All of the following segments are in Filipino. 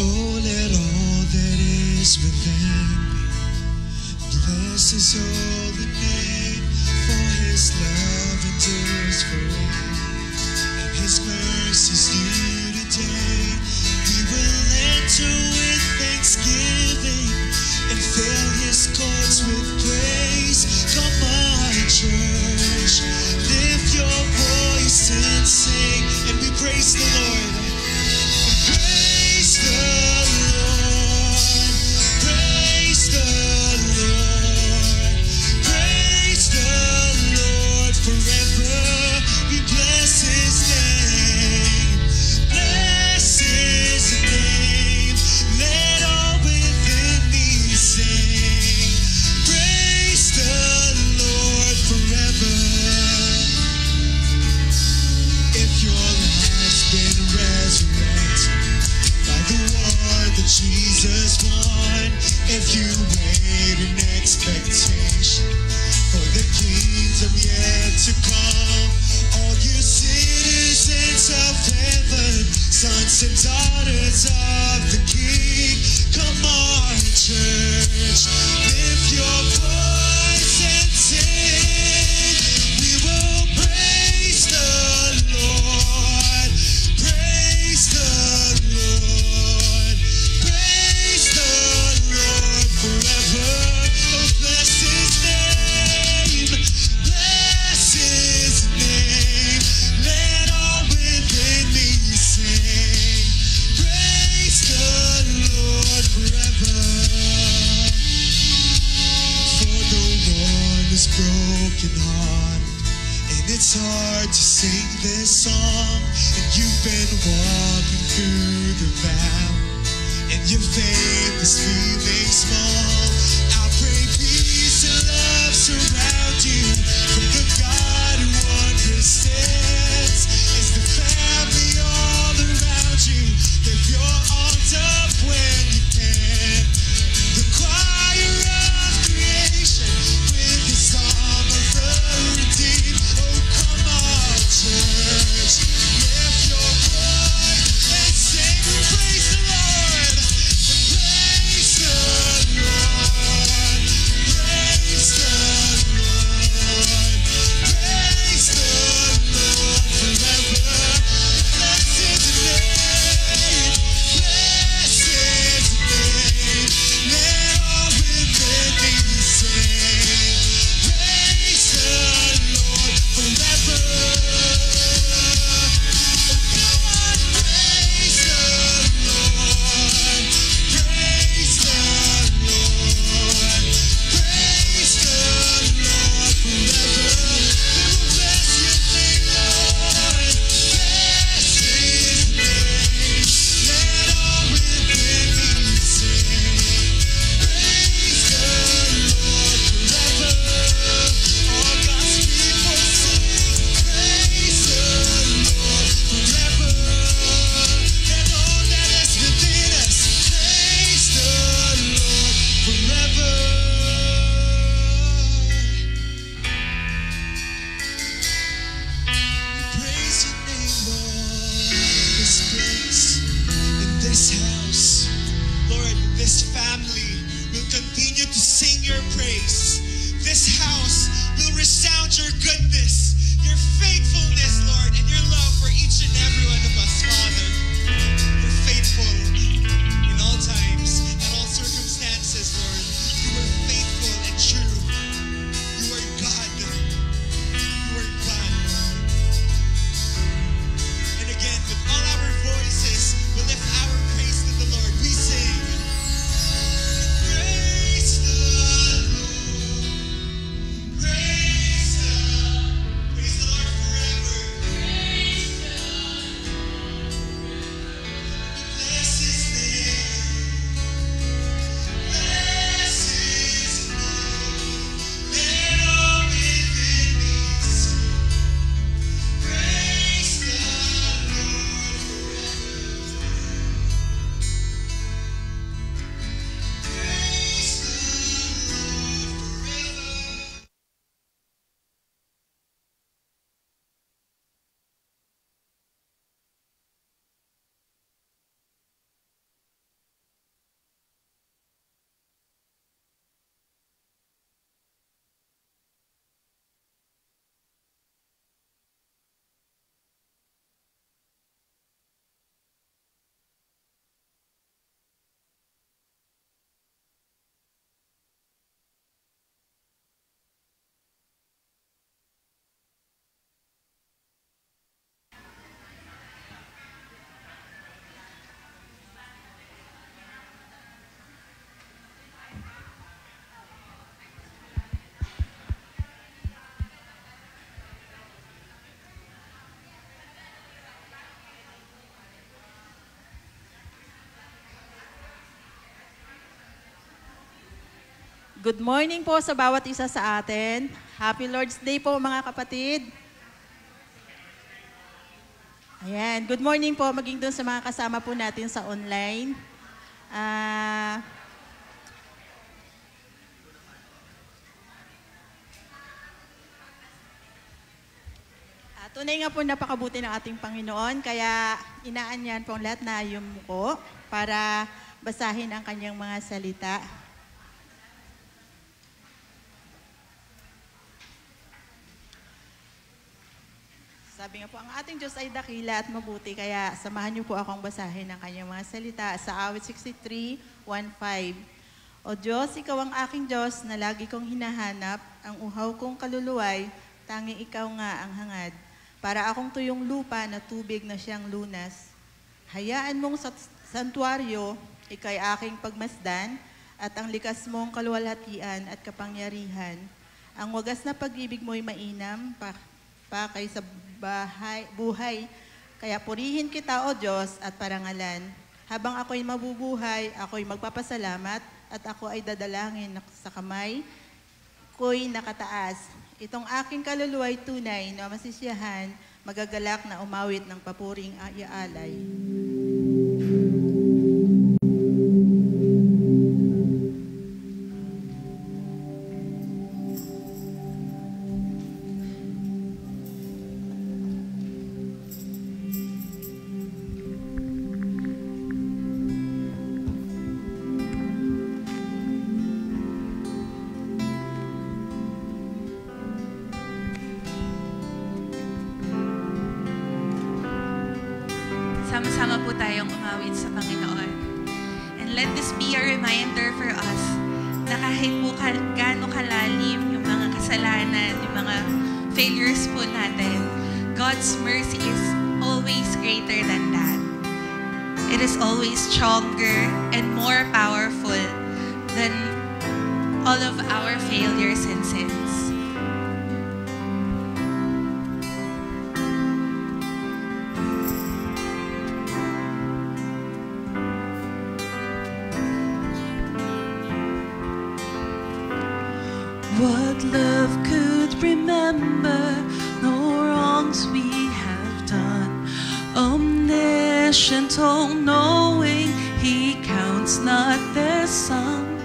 Oh, let all that is within me bless His holy name, for His love endures forever, and His mercies new today. We will enter with thanksgiving and fill His courts with praise. Come on, church, lift your voice and sing, and we praise the Lord. Praise the Lord, praise the Lord, praise the Lord forever. We bless His name, bless His name. Let all within me sing, praise the Lord forever. If your life's been resurrected by the war that Jesus won, if you wait in expectation for the kingdom yet to come, all you citizens of heaven, sons and daughters of the King, come on, church, lift your voice and sing. We will praise the Lord, praise the Lord, praise the Lord forever. Oh, bless His name, bless His name. Let all within me sing, praise the Lord forever. For the one is broken hearted, and it's hard to sing this song, and you've been walking through the valley, and your faith is feeling small. I pray peace and love surround you from the God who understands. As the family all around you, lift your arms up when you can. The choir of creation with the song of the redeemed. Oh, come on, church, lift your voice and sing, praise the Lord, praise the Lord, praise the Lord, praise the Lord forever. Bless His name, bless His name. Let all within me sing, praise the Lord forever. Come on, praise the Lord, praise the Lord, praise the Lord forever. We will bless Your name, Lord, bless His name. Let all within me sing, praise the Lord forever. All God's people sing, praise the Lord forever. Let all that is within us praise the Lord forever. We praise Your name, Lord, in this place, in this house. Lord, this family will continue to sing Your praise. This house will resound Your goodness, Your faithfulness, Lord, and Your love for each and every one of us, Father. You're faithful in all times and all circumstances, Lord. You are faithful and true. You are God. You are God, Lord. And again, with all our voices, we lift our praise to the Lord. We sing, praise the Lord, praise the Good morning po sa bawat isa sa atin. Happy Lord's Day po mga kapatid. Ayan, good morning po maging doon sa mga kasama po natin sa online. Tunay nga po napakabuti ng ating Panginoon, kaya inaanyan po ang lahat na yumuko para basahin ang kanyang mga salita. Sabi nga po, ang ating Diyos ay dakila at mabuti, kaya samahan niyo po akong basahin ang kanyang mga salita sa awit 63:1-5. O Diyos, ikaw ang aking Diyos na lagi kong hinahanap, ang uhaw kong kaluluway, tanging ikaw nga ang hangad. Para akong tuyong lupa na tubig na siyang lunas. Hayaan mong sa santuaryo, ikay aking pagmasdan, at ang likas mong kaluwalhatian at kapangyarihan. Ang wagas na pag-ibig mo'y mainam, pakay sa buhay. Kaya purihin kita, O Diyos, at parangalan. Habang ako'y mabubuhay, ako'y magpapasalamat, at ako ay dadalangin sa kamay ko'y nakataas. Itong aking kaluluwa'y tunay na masisiyahan, magagalak na umawit ng papuring iaalay. Sama-sama po tayong umawit sa Panginoon. And let this be a reminder for us na kahit po gaano kalalim yung mga kasalanan, yung mga failures po natin, God's mercy is always greater than that. It is always stronger and more powerful than all of our failures and sins. What love could remember, no wrongs we have done. Omniscient, all-knowing, He counts not their sum.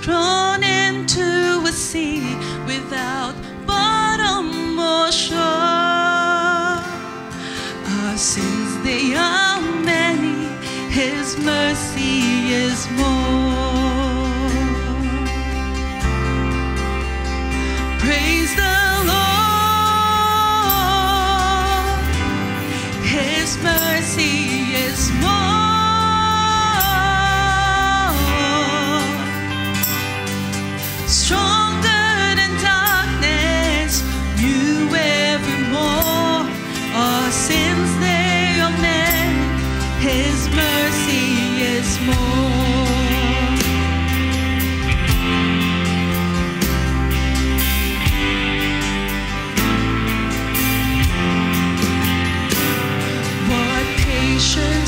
Drawn into a sea without bottom or shore. Our sins, they are many, His mercy is more. Praise the Lord, His mercy is more. Stronger than darkness, new evermore. Our sins, they are many, His mercy is more.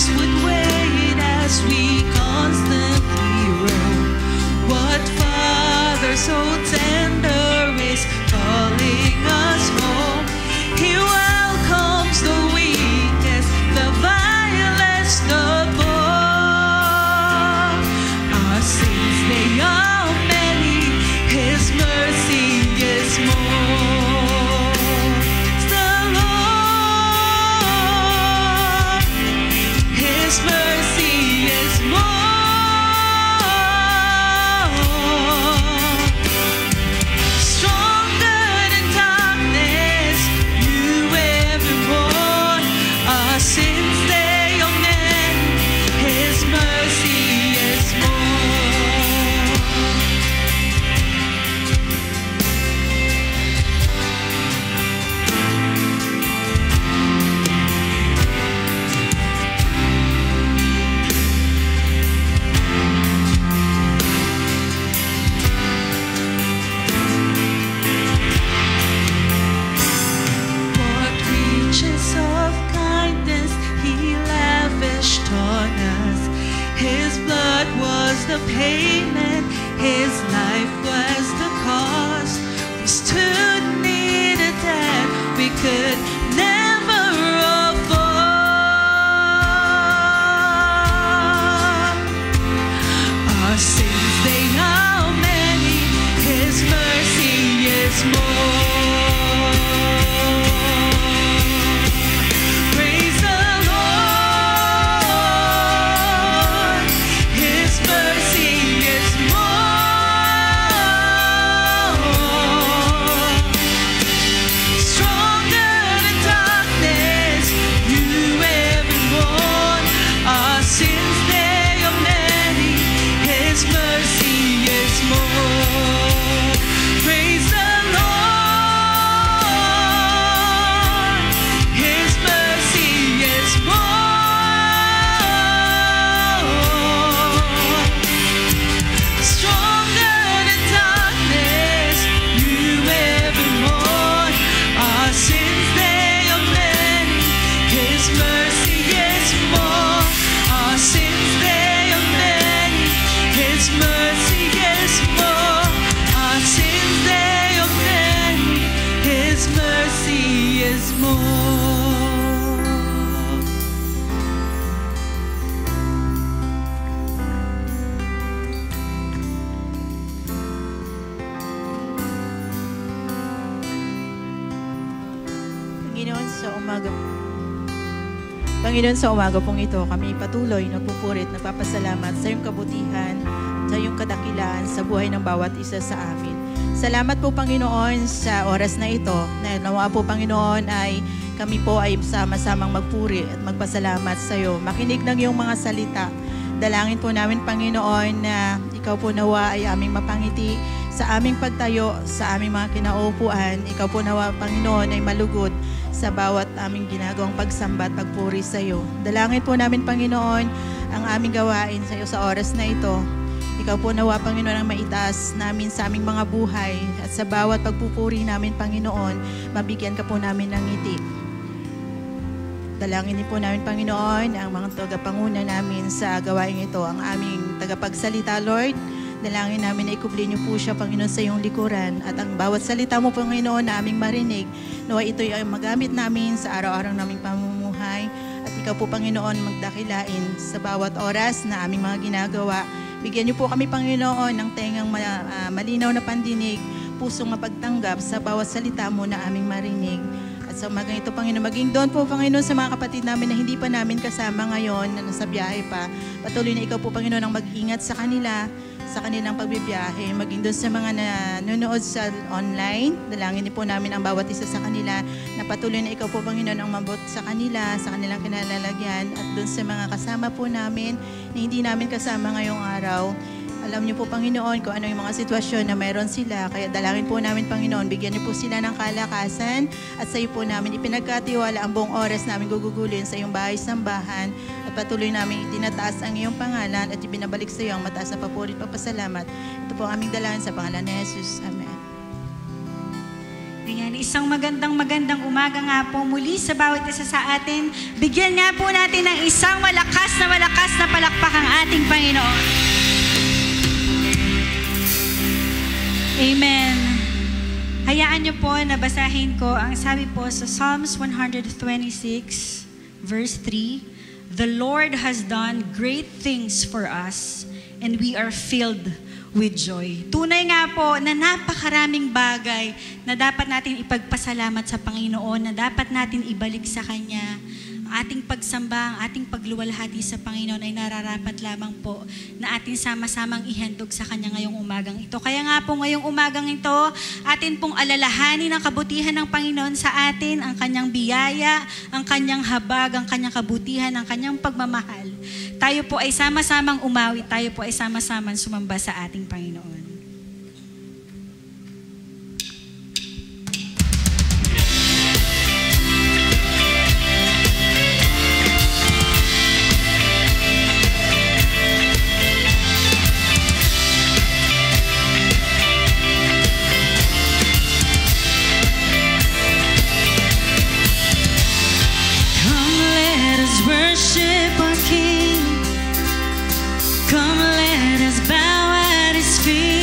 Would wait as we constantly roam. What Father so tender is calling us home. He welcomes the weakest, the vilest of all. Our sins, they are many, His mercy is more. His mercy is more. Stronger than darkness, new evermore. Our sins, they are many, His mercy is more. His blood was the payment, His life was is more. Praise the Lord, His mercy is more. Stronger than darkness, new every morn. Our sins they are many, His mercy is more. Praise the Lord, His mercy is more. Stronger than darkness, new every morn. Our sins they are many, His mercy is more. Our sins they are many, His mercy is more. Our sins they are many, His mercy is more. Panginoon, sa umaga pong ito, kami patuloy nagpupurit, nagpapasalamat sa iyong kabutihan, sa iyong kadakilaan sa buhay ng bawat isa sa amin. Salamat po, Panginoon, sa oras na ito. Nawa po, Panginoon, ay kami po ay sama-samang magpuri at magpasalamat sa iyo. Makinig ng iyong mga salita. Dalangin po namin, Panginoon, na ikaw po nawa ay aming mapangiti sa aming pagtayo, sa aming mga kinaupuan. Ikaw po nawa, Panginoon, ay malugod sa bawat aming ginagawang pagsamba at pagpuri sa iyo. Dalangin po namin, Panginoon, ang aming gawain sa iyo sa oras na ito. Ikaw po nawa, Panginoon, ang maitaas namin sa aming mga buhay at sa bawat pagpupuri namin, Panginoon, mabigyan ka po namin ng ngiti. Dalangin din po namin, Panginoon, ang mga tagapanguna namin sa gawain ito, ang aming tagapagsalita, Lord. Dalangin namin na ikubli niyo po siya, Panginoon, sa iyong likuran. At ang bawat salita mo, Panginoon, na aming marinig, nawa ito ay magamit namin sa araw-araw naming pamumuhay. At ikaw po, Panginoon, magdakilain sa bawat oras na aming mga ginagawa. Bigyan niyo po kami, Panginoon, ng tengang malinaw na pandinig, pusong mapagtanggap sa bawat salita mo na aming marinig. At sa umagang ito, Panginoon, maging doon po, Panginoon, sa mga kapatid namin na hindi pa namin kasama ngayon, na nasa biyahe pa. Patuloy na ikaw po, Panginoon, ang mag-ingat sa kanila, sa kanilang pagbibiyahe, maging doon sa mga nanonood sa online. Dalangin din po namin ang bawat isa sa kanila na patuloy na ikaw po, Panginoon, ang mabot sa kanila, sa kanilang kinalalagyan, at doon sa mga kasama po namin na hindi namin kasama ngayong araw. Alam niyo po, Panginoon, kung ano yung mga sitwasyon na mayroon sila. Kaya dalangin po namin, Panginoon, bigyan niyo po sila ng kalakasan at sa iyo po namin ipinagkatiwala ang buong oras namin gugugulin sa iyong bahay-sambahan at patuloy namin itinataas ang iyong pangalan at ibinabalik sa iyo ang mataas na papuri at papasalamat. Ito po ang aming dalangin sa pangalan ni Jesus. Amen. Ayan, isang magandang umaga nga po muli sa bawat isa sa atin. Bigyan nga po natin ng isang malakas na palakpak ang ating Panginoon. Amen. Hayaan niyo po na basahin ko ang sabi po sa Psalms 126 verse 3. The Lord has done great things for us and we are filled with joy. Tunay nga po na napakaraming bagay na dapat natin ipagpasalamat sa Panginoon, na dapat natin ibalik sa Kanya. Ating pagsamba, ang ating pagluwalhati sa Panginoon ay nararapat lamang po na ating sama-samang ihandog sa Kanya ngayong umagang ito. Kaya nga po ngayong umagang ito, atin pong alalahanin ang kabutihan ng Panginoon sa atin, ang Kanyang biyaya, ang Kanyang habag, ang Kanyang kabutihan, ang Kanyang pagmamahal. Tayo po ay sama-samang umawi, tayo po ay sama-samang sumamba sa ating Panginoon. Worship our King. Come, let us bow at His feet.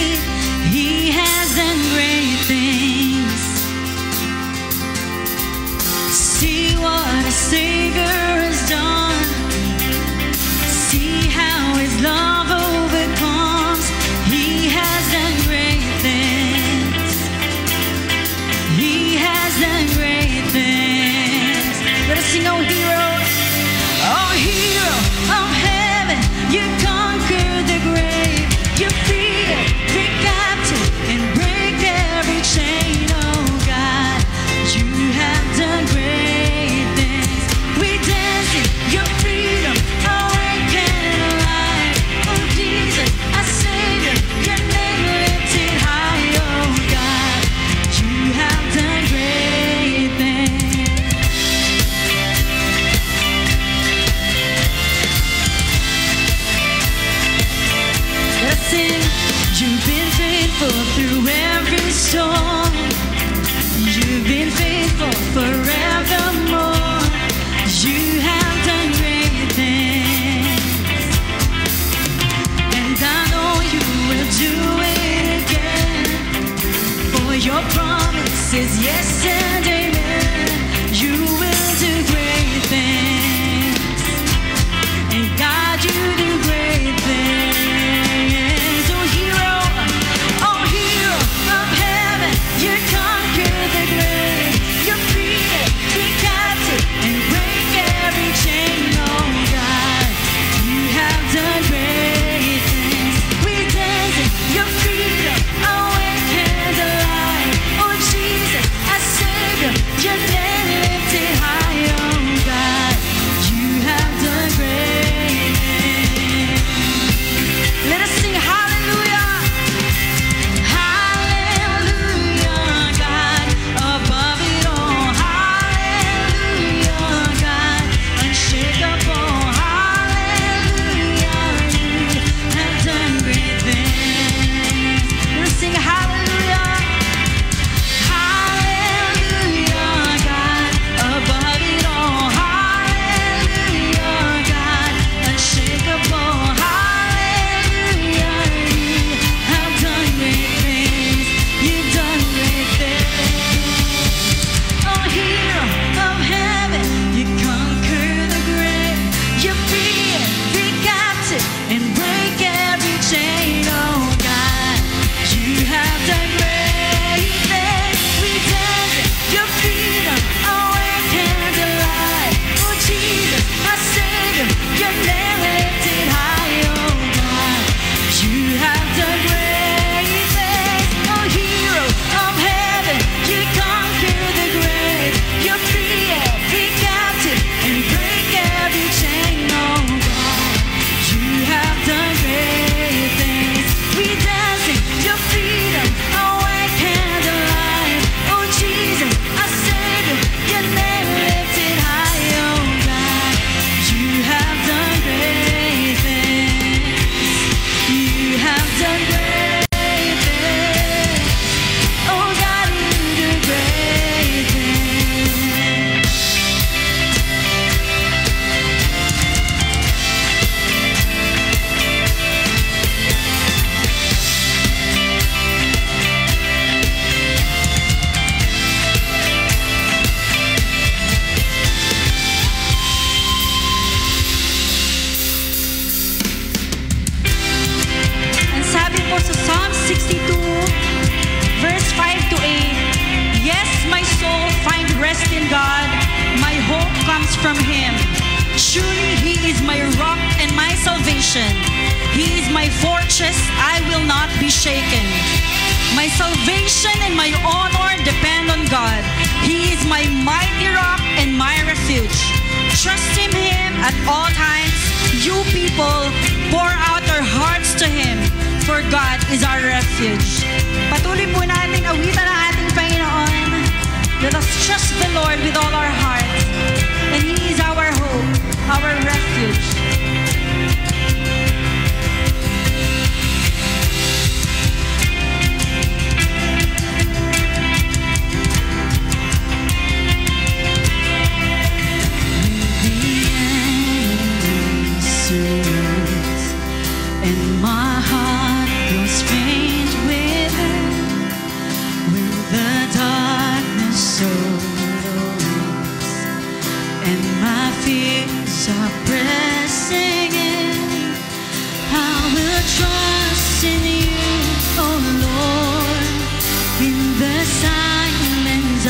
Your promise is yes and amen. You will do great things. And God, you do great things. Oh hero of heaven, you conquer the grave. You free the captive and break every chain. Oh God, you have done great things. We dance in your freedom, awake and alive. Oh Jesus, our Savior, your name lifted high. Oh God, you have done great things. Let us sing hallelujah. Hallelujah, God, above it all. Hallelujah, God, unshakable. Hallelujah, you have done great things. Let's sing hallelujah. Hallelujah, God, above it all. Hallelujah, God, unshakable. Hallelujah, you have done great things. You've done great things. Oh, hero of heaven, you conquer the grave. You free every captive and break every chain. Oh God, you have done great things. We dance in your freedom, awake and alive. Oh Jesus, our Savior, your name lifted high. Oh God, you have done great things. Oh hero of heaven, you conquer the grave. You free every captive and break every chain. Oh God, you have done great things. We dance in your freedom, awake and alive. Oh Jesus, our Savior, your name lifted high. Oh God, you have done great things. You have done great things. Oh God, you do great things. Ang sabi po sa Psalm 62, verse 5 to 8, yes, my soul find rest in God. My hope comes from Him. Surely He is my rock and my salvation. He is my fortress, I will not be shaken. My salvation and my honor depend on God. He is my mighty rock and my refuge. Trust in Him at all times. You people, pour out our hearts to Him, for God is our refuge. Patuloy po natin awitan ang ating Panginoon. Let us trust the Lord with all our hearts, and He is our hope, our refuge. And my heart grows faint within when the darkness surrounds and my fears are pressing in. I will trust in you, oh Lord. In the silence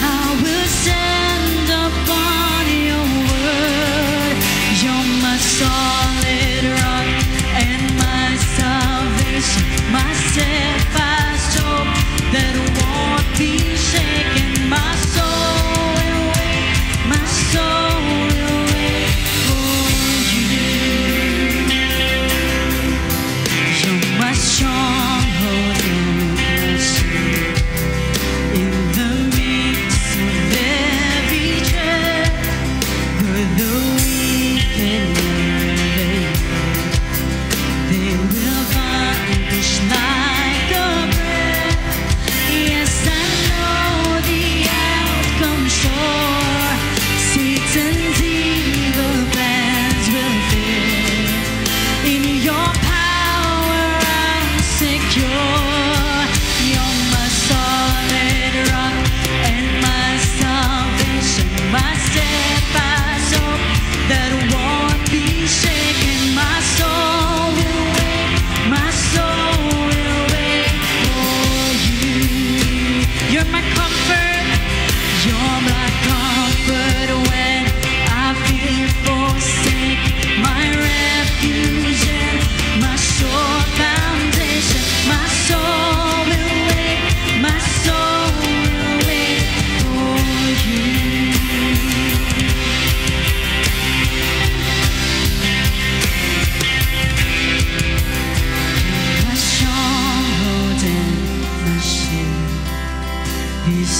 I will stand upon your word. You're my solid rock and my salvation, my steadfast hope that won't be shaken. My soul will wait, my soul will wait for you. You're my stronghold.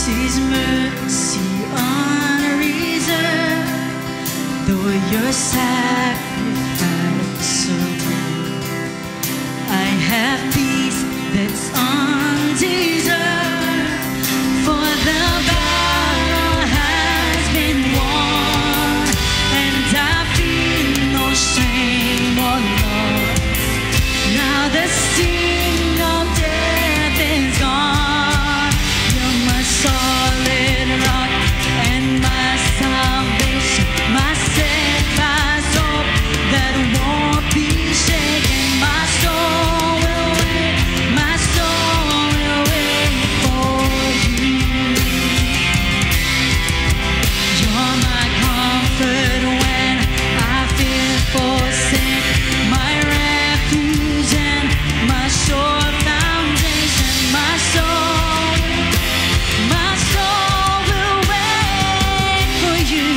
His mercy unreserved, though your sacrifice so great. I have peace that's undeserved, for the battle has been won, and I feel no shame or loss. Now the sting of death is gone. You're my solid rock and my salvation, my steadfast hope that won't be shaken. My soul will wait, my soul will wait for you. You're my comfort when I feel forsaken, my refuge and my sure foundation. My soul will wait for you.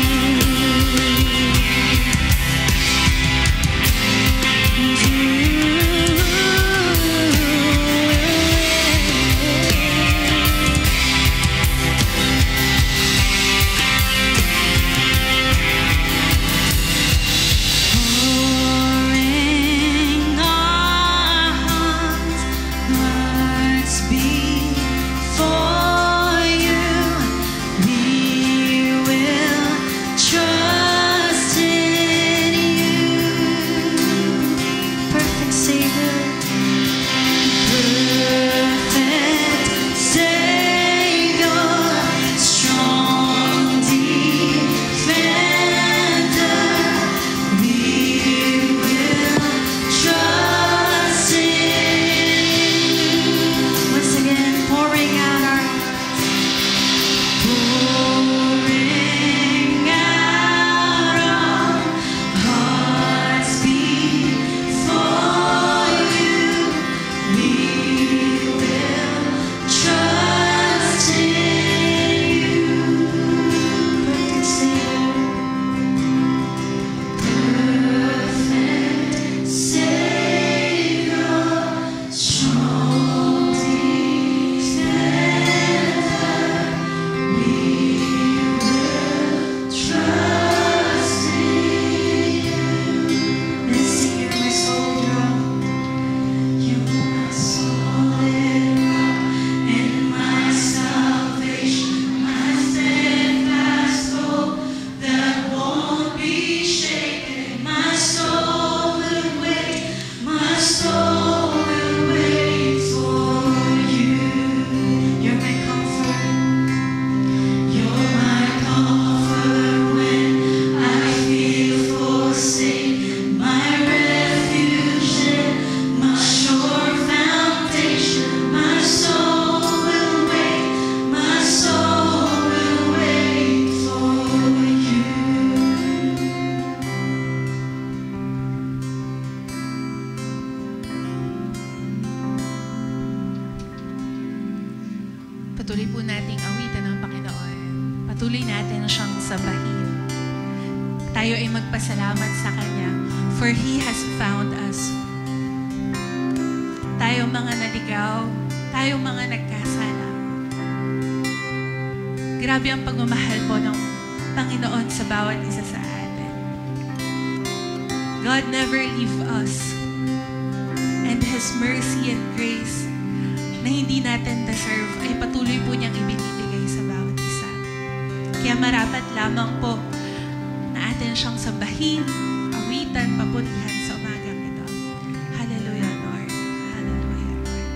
Pouring our hearts before you, we will trust in you. Perfect Savior, perfect Savior, strong defender, we will trust in you. Once again, pouring out our hearts before you, we will trust in you. Perfect Savior, perfect Savior, strong defender, we will trust in you. Let's sing it, my soldier. You're my solid rock and my salvation, my steadfast hope that won't be shaken. My soul will wait, my soul will wait for you. You're my comfort. You're my comfort when I feel forsaken, my refuge and my sure foundation. My soul will wait, my soul will wait for you. Patuloy po nating awitan ng Panginoon. Patuloy natin siyang sambahin. Tayo ay magpasalamat sa Kanya, for He has found us. Tayo mga naligaw, tayo mga nagkasala. Grabe ang pagmamahal po ng Panginoon sa bawat isa sa atin. God never leave us. And His mercy and grace na hindi natin deserve ay patuloy po niyang ibinibigay sa bawat isa. Kaya marapat lamang po na atin siyang sambahin, awitan, papurihan sa umagang ito. Hallelujah, Lord. Hallelujah, Lord.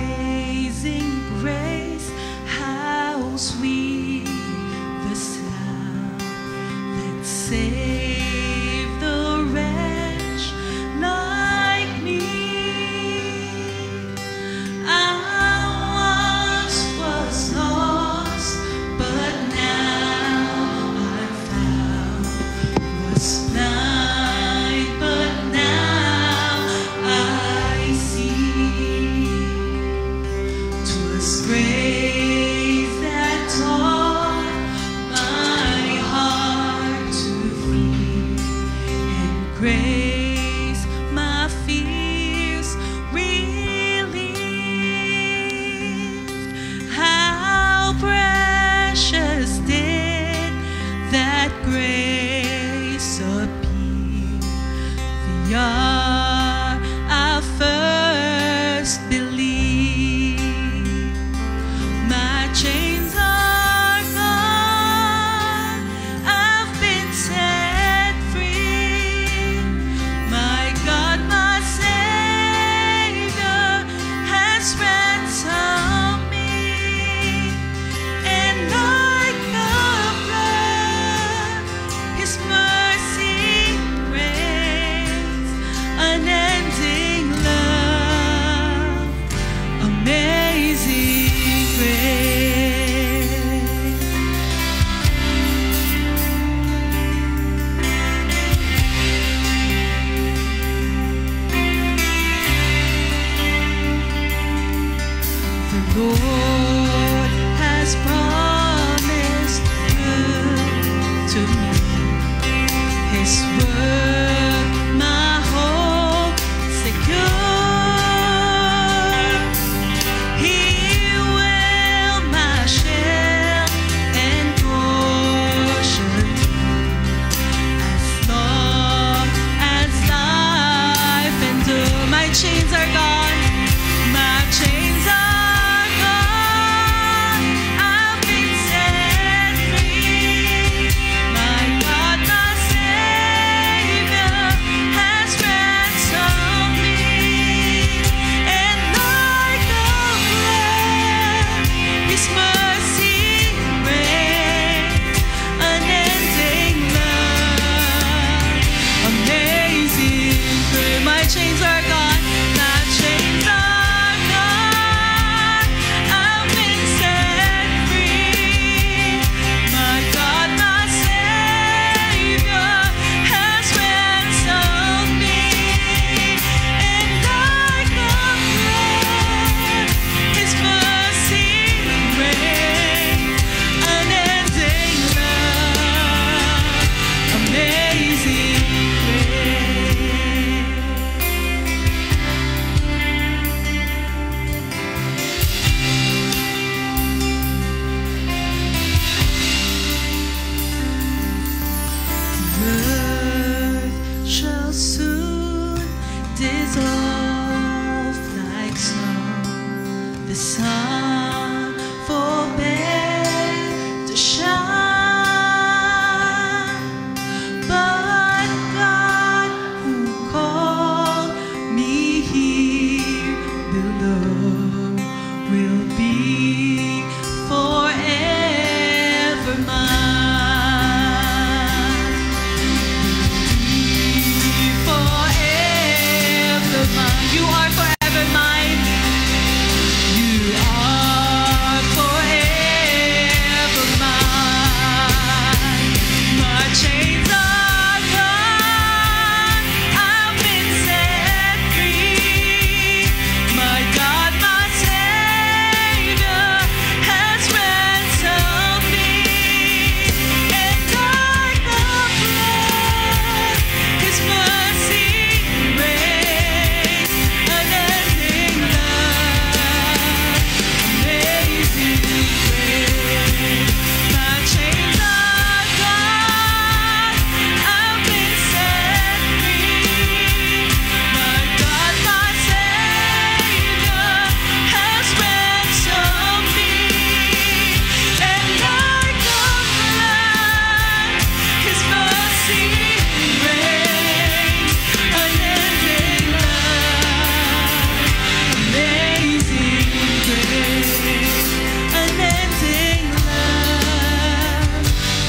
Amazing grace, how sweet the sound that Lord has promised good to me. His word, my hope secure. He will my share and portion as long as life endure. My chains are gone. My chains are gone. I've been set free. My God, my Savior has ransomed me. And like a flood, His mercy reigns, unending love, amazing grace. My chains are gone. My chains are gone. I've been set free. My God, my Savior has ransomed me. And like a flood, His mercy reigns, unending love, amazing grace. Earth shall soon dissolve like snow. The sun forbade to shine, but God who called me here below will be forever mine. Forever mine. You are forever mine. You are forever mine. My chains are gone. I've been set free. My God, my Savior has ransomed me. And like a flood, His mercy reigns, unending love, amazing grace. My chains are gone. I've been set free. My God, my Savior has ransomed me. And like a flood, His mercy reigns, unending love, amazing grace, unending love,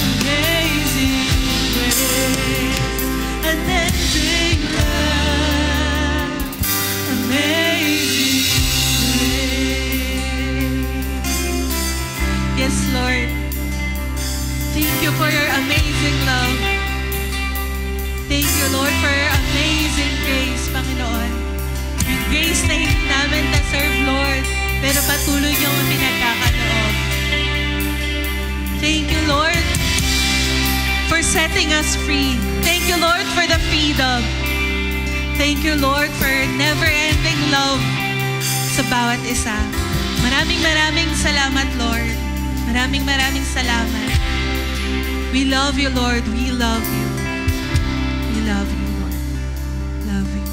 amazing grace, unending love, amazing grace. Yes, Lord. Thank you for your amazing love. Thank you, Lord, for your amazing grace, Panginoon. Yung grace na hindi namin deserve, Lord, pero patuloy niyong pinagkakaloob. Thank you, Lord, for setting us free. Thank you, Lord, for the freedom. Thank you, Lord, for never-ending love sa bawat isa. Maraming salamat, Lord. Maraming salamat. We love you, Lord. We love you. We love you, Lord. Love you.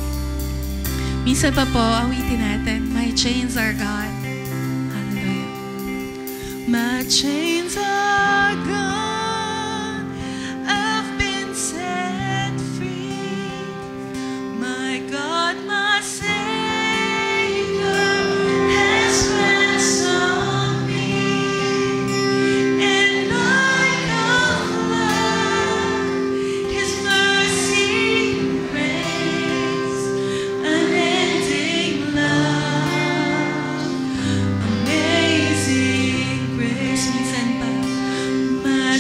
Minsan pa po, awitin natin, my chains are gone. Hallelujah. My chains are gone. I've been set free. My God, my Savior has ransomed me. And like a flood, His mercy reigns, unending love, amazing grace. Minsan pa, my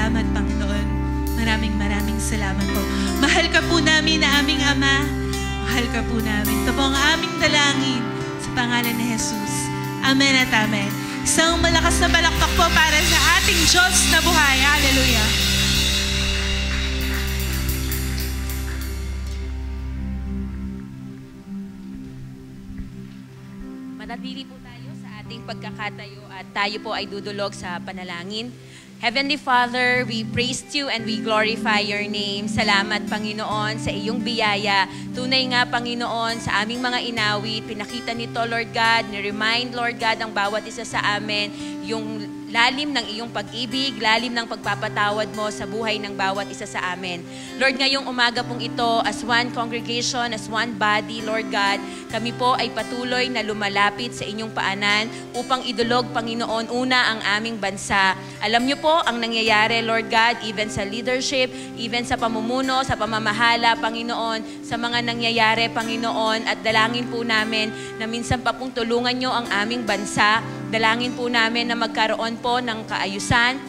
salamat, Panginoon. Maraming salamat po. Mahal ka po namin na aming Ama. Mahal ka po namin. Ito po ang aming dalangin sa pangalan ni Jesus. Amen at amen. Isang malakas na palakpak po para sa ating Diyos na buhay. Hallelujah. Manatili po tayo sa ating pagkakatayo at tayo po ay dudulog sa panalangin. Heavenly Father, we praise you and we glorify your name. Salamat, Panginoon, sa iyong biyaya. Tunay nga, Panginoon, sa aming mga inawit, pinakita nito, Lord God, ni-remind, Lord God, ang bawat isa sa amin, yung lalim ng iyong pag-ibig, lalim ng pagpapatawad mo sa buhay ng bawat isa sa amin. Lord, ngayong umaga pong ito, as one congregation, as one body, Lord God, kami po ay patuloy na lumalapit sa inyong paanan upang idulog, Panginoon, una ang aming bansa. Alam niyo po ang nangyayari, Lord God, even sa leadership, even sa pamumuno, sa pamamahala, Panginoon, sa mga nangyayari, Panginoon, at dalangin po namin na minsan pa pong tulungan niyo ang aming bansa. Dalangin po namin na magkaroon po ng kaayusan,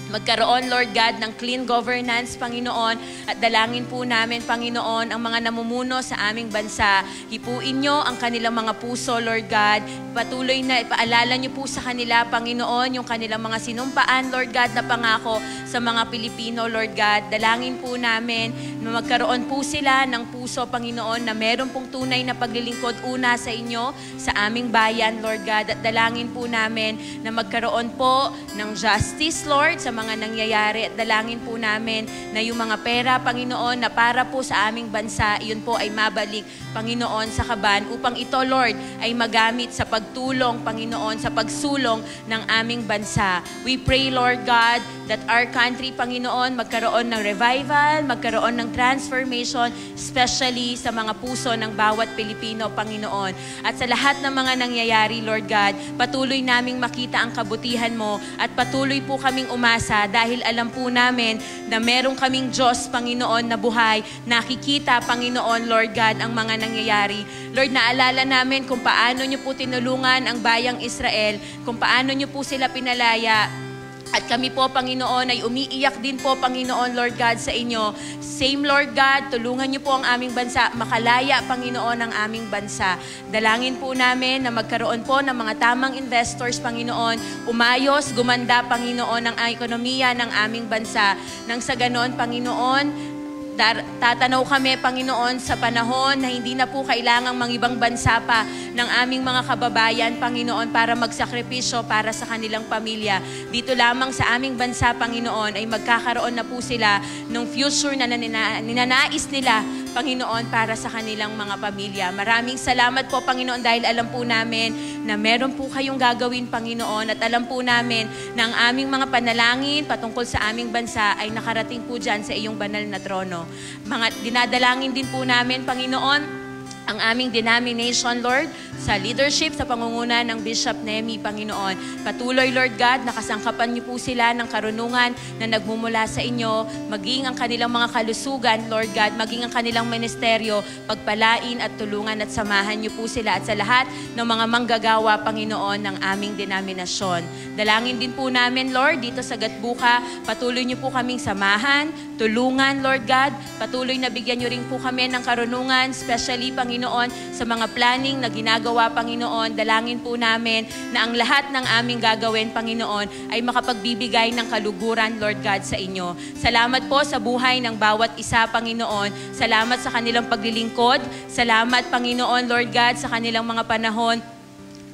magkaroon, Lord God, ng clean governance, Panginoon, at dalangin po namin, Panginoon, ang mga namumuno sa aming bansa. Hipuin nyo ang kanilang mga puso, Lord God. Patuloy na ipaalala nyo po sa kanila, Panginoon, yung kanilang mga sinumpaan, Lord God, na pangako sa mga Pilipino, Lord God. Dalangin po namin na magkaroon po sila ng puso, Panginoon, na meron pong tunay na paglilingkod una sa inyo, sa aming bayan, Lord God. At dalangin po namin na magkaroon po ng justice, Lord, sa mga nangyayari. At dalangin po namin na yung mga pera, Panginoon, na para po sa aming bansa, yun po ay mabalik, Panginoon, sa kaban upang ito, Lord, ay magamit sa pagtulong, Panginoon, sa pagsulong ng aming bansa. We pray, Lord God, that our country, Panginoon, magkaroon ng revival, magkaroon ng transformation, especially sa mga puso ng bawat Pilipino, Panginoon. At sa lahat ng mga nangyayari, Lord God, patuloy naming makita ang kabutihan mo at patuloy po kaming umasa dahil alam po namin na meron kaming Diyos, Panginoon, na buhay. Nakikita, Panginoon, Lord God, ang mga nangyayari. Lord, naalala namin kung paano niyo po tinulungan ang bayang Israel, kung paano niyo po sila pinalaya. At kami po, Panginoon, ay umiiyak din po, Panginoon, Lord God, sa inyo. Same, Lord God, tulungan niyo po ang aming bansa. Makalaya, Panginoon, ang aming bansa. Dalangin po namin na magkaroon po ng mga tamang investors, Panginoon. Umayos, gumanda, Panginoon, ang ekonomiya ng aming bansa. Nang sa ganon, Panginoon, tatanaw kami, Panginoon, sa panahon na hindi na po kailangang mangibang bansa pa ng aming mga kababayan, Panginoon, para magsakripisyo para sa kanilang pamilya. Dito lamang sa aming bansa, Panginoon, ay magkakaroon na po sila ng future na ninanais nila, Panginoon, para sa kanilang mga pamilya. Maraming salamat po, Panginoon, dahil alam po namin na meron po kayong gagawin, Panginoon, at alam po namin na ang aming mga panalangin patungkol sa aming bansa ay nakarating po dyan sa iyong banal na trono. Mga dinadalangin din po namin, Panginoon, ang aming denomination, Lord, sa leadership, sa pangunguna ng Bishop Nemi, Panginoon. Patuloy, Lord God, nakasangkapan niyo po sila ng karunungan na nagmumula sa inyo, maging ang kanilang mga kalusugan, Lord God, maging ang kanilang ministeryo, pagpalain at tulungan at samahan niyo po sila at sa lahat ng mga manggagawa, Panginoon, ng aming denominasyon. Dalangin din po namin, Lord, dito sa Gatbuka, patuloy niyo po kaming samahan, tulungan, Lord God, patuloy na bigyan niyo rin po kami ng karunungan, especially, Panginoon, sa mga planning na ginagawa, Panginoon. Dalangin po namin na ang lahat ng aming gagawin, Panginoon, ay makapagbibigay ng kaluguran, Lord God, sa inyo. Salamat po sa buhay ng bawat isa, Panginoon. Salamat sa kanilang paglilingkod. Salamat, Panginoon, Lord God, sa kanilang mga panahon,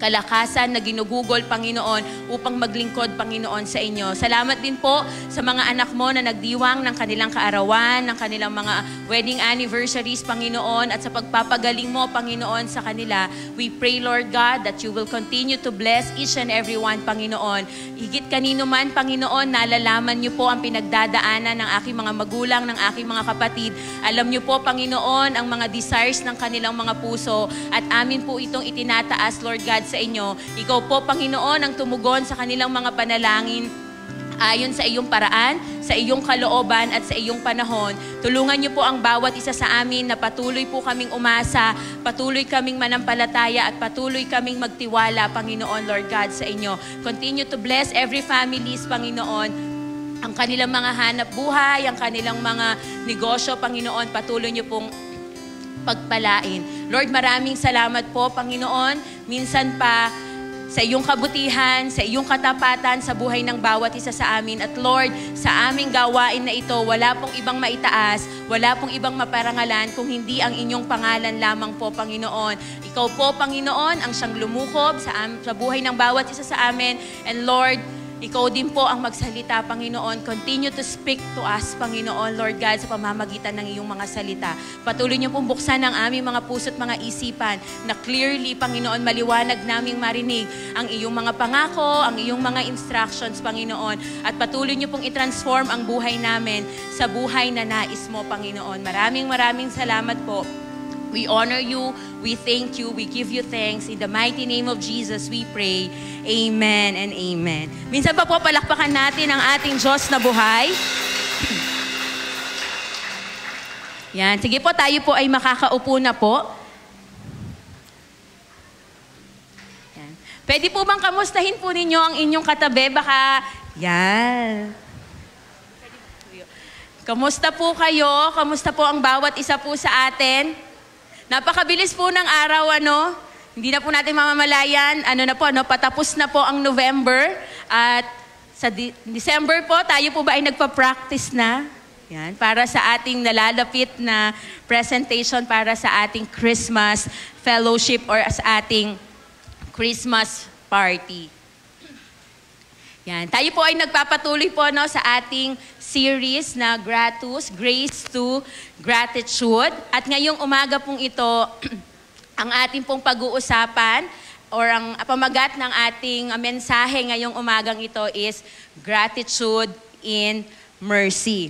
kalakasan na ginugugol, Panginoon, upang maglingkod, Panginoon, sa inyo. Salamat din po sa mga anak mo na nagdiwang ng kanilang kaarawan, ng kanilang mga wedding anniversaries, Panginoon, at sa pagpapagaling mo, Panginoon, sa kanila. We pray, Lord God, that you will continue to bless each and every one, Panginoon. Higit kanino man, Panginoon, nalalaman niyo po ang pinagdadaanan ng aking mga magulang, ng aking mga kapatid. Alam niyo po, Panginoon, ang mga desires ng kanilang mga puso at amin po itong itinataas, Lord God, sa inyo. Ikaw po, Panginoon, ang tumugon sa kanilang mga panalangin ayon sa iyong paraan, sa iyong kalooban at sa iyong panahon. Tulungan niyo po ang bawat isa sa amin na patuloy po kaming umasa, patuloy kaming manampalataya at patuloy kaming magtiwala, Panginoon, Lord God, sa inyo. Continue to bless every families, Panginoon. ang kanilang mga hanap buhay, ang kanilang mga negosyo, Panginoon, patuloy niyo pong pagpalain. Lord, maraming salamat po, Panginoon. Minsan pa, sa iyong kabutihan, sa iyong katapatan sa buhay ng bawat isa sa amin. At Lord, sa aming gawain na ito, wala pong ibang maitaas, wala pong ibang maparangalan kung hindi ang inyong pangalan lamang po, Panginoon. Ikaw po, Panginoon, ang siyang lumukob sa buhay ng bawat isa sa amin. And Lord, ikaw din po ang magsalita, Panginoon. Continue to speak to us, Panginoon, Lord God, sa pamamagitan ng iyong mga salita. Patuloy niyo pong buksan ang aming mga puso't mga isipan na clearly, Panginoon, maliwanag naming marinig ang iyong mga pangako, ang iyong mga instructions, Panginoon. At patuloy niyo pong i-transform ang buhay namin sa buhay na nais mo, Panginoon. Maraming salamat po. We honor you, we thank you, we give you thanks. In the mighty name of Jesus, we pray. Amen and amen. Minsan pa po, palakpakan natin ang ating Diyos na buhay. Yan. Sige po, tayo po ay makakaupo na po. Yan. Pwede po bang kamustahin po ninyo ang inyong katabi? Baka, yan. Kamusta po kayo? Kamusta po ang bawat isa po sa atin? Napakabilis po ng araw, ano? Hindi na po natin mamamalayan. Patapos na po ang November. At sa December po, tayo po ba ay nagpa-practice na? Yan, para sa ating nalalapit na presentation para sa ating Christmas fellowship or sa ating Christmas party. Yan, tayo po ay nagpapatuloy po sa ating series na Grace to Gratitude. At ngayong umaga pong ito, ang ating pong pag-uusapan or ang pamagat ng ating mensahe ngayong umagang ito is Gratitude in Mercy.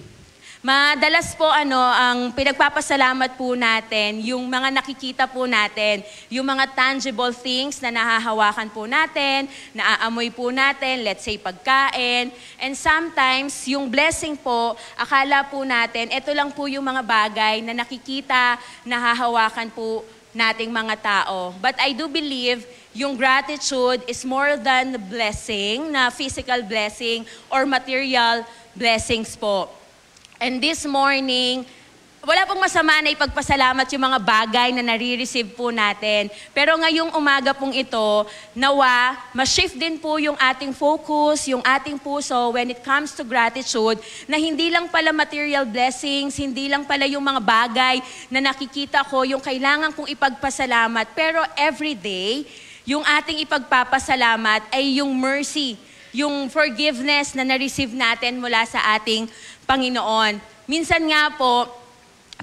Madalas po ang pinagpapasalamat po natin, yung mga nakikita po natin, yung mga tangible things na nahahawakan po natin, naaamoy po natin, let's say pagkain. And sometimes, yung blessing po, akala po natin, ito lang po yung mga bagay na nakikita, nahahawakan po nating mga tao. But I do believe yung gratitude is more than blessing, na physical blessing or material blessings po. And this morning, wala pong masama na ipagpasalamat yung mga bagay na nare-receive po natin. Pero ngayong umaga pong ito, nawa, ma-shift din po yung ating focus, yung ating puso when it comes to gratitude, na hindi lang pala material blessings, hindi lang pala yung mga bagay na nakikita ko, yung kailangan kong ipagpasalamat. Pero everyday, yung ating ipagpapasalamat ay yung mercy, yung forgiveness na na-receive natin mula sa ating Panginoon. Minsan nga po,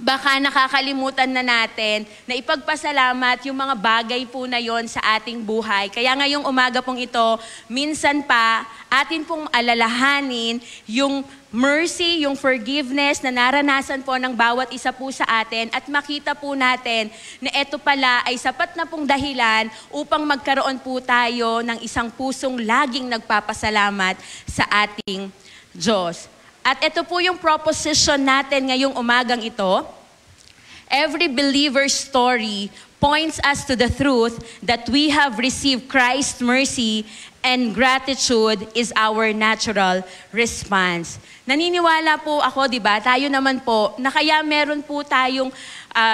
baka nakakalimutan na natin na ipagpasalamat yung mga bagay po na yon sa ating buhay. Kaya ngayong umaga pong ito, minsan pa, atin pong alalahanin yung mercy, yung forgiveness na naranasan po ng bawat isa po sa atin at makita po natin na ito pala ay sapat na pong dahilan upang magkaroon po tayo ng isang pusong laging nagpapasalamat sa ating Diyos. At ito po yung proposition natin ngayong umagang ito. Every believer's story points us to the truth that we have received Christ's mercy and gratitude is our natural response. Naniniwala po ako, di ba? Tayo naman po, na kaya meron po tayong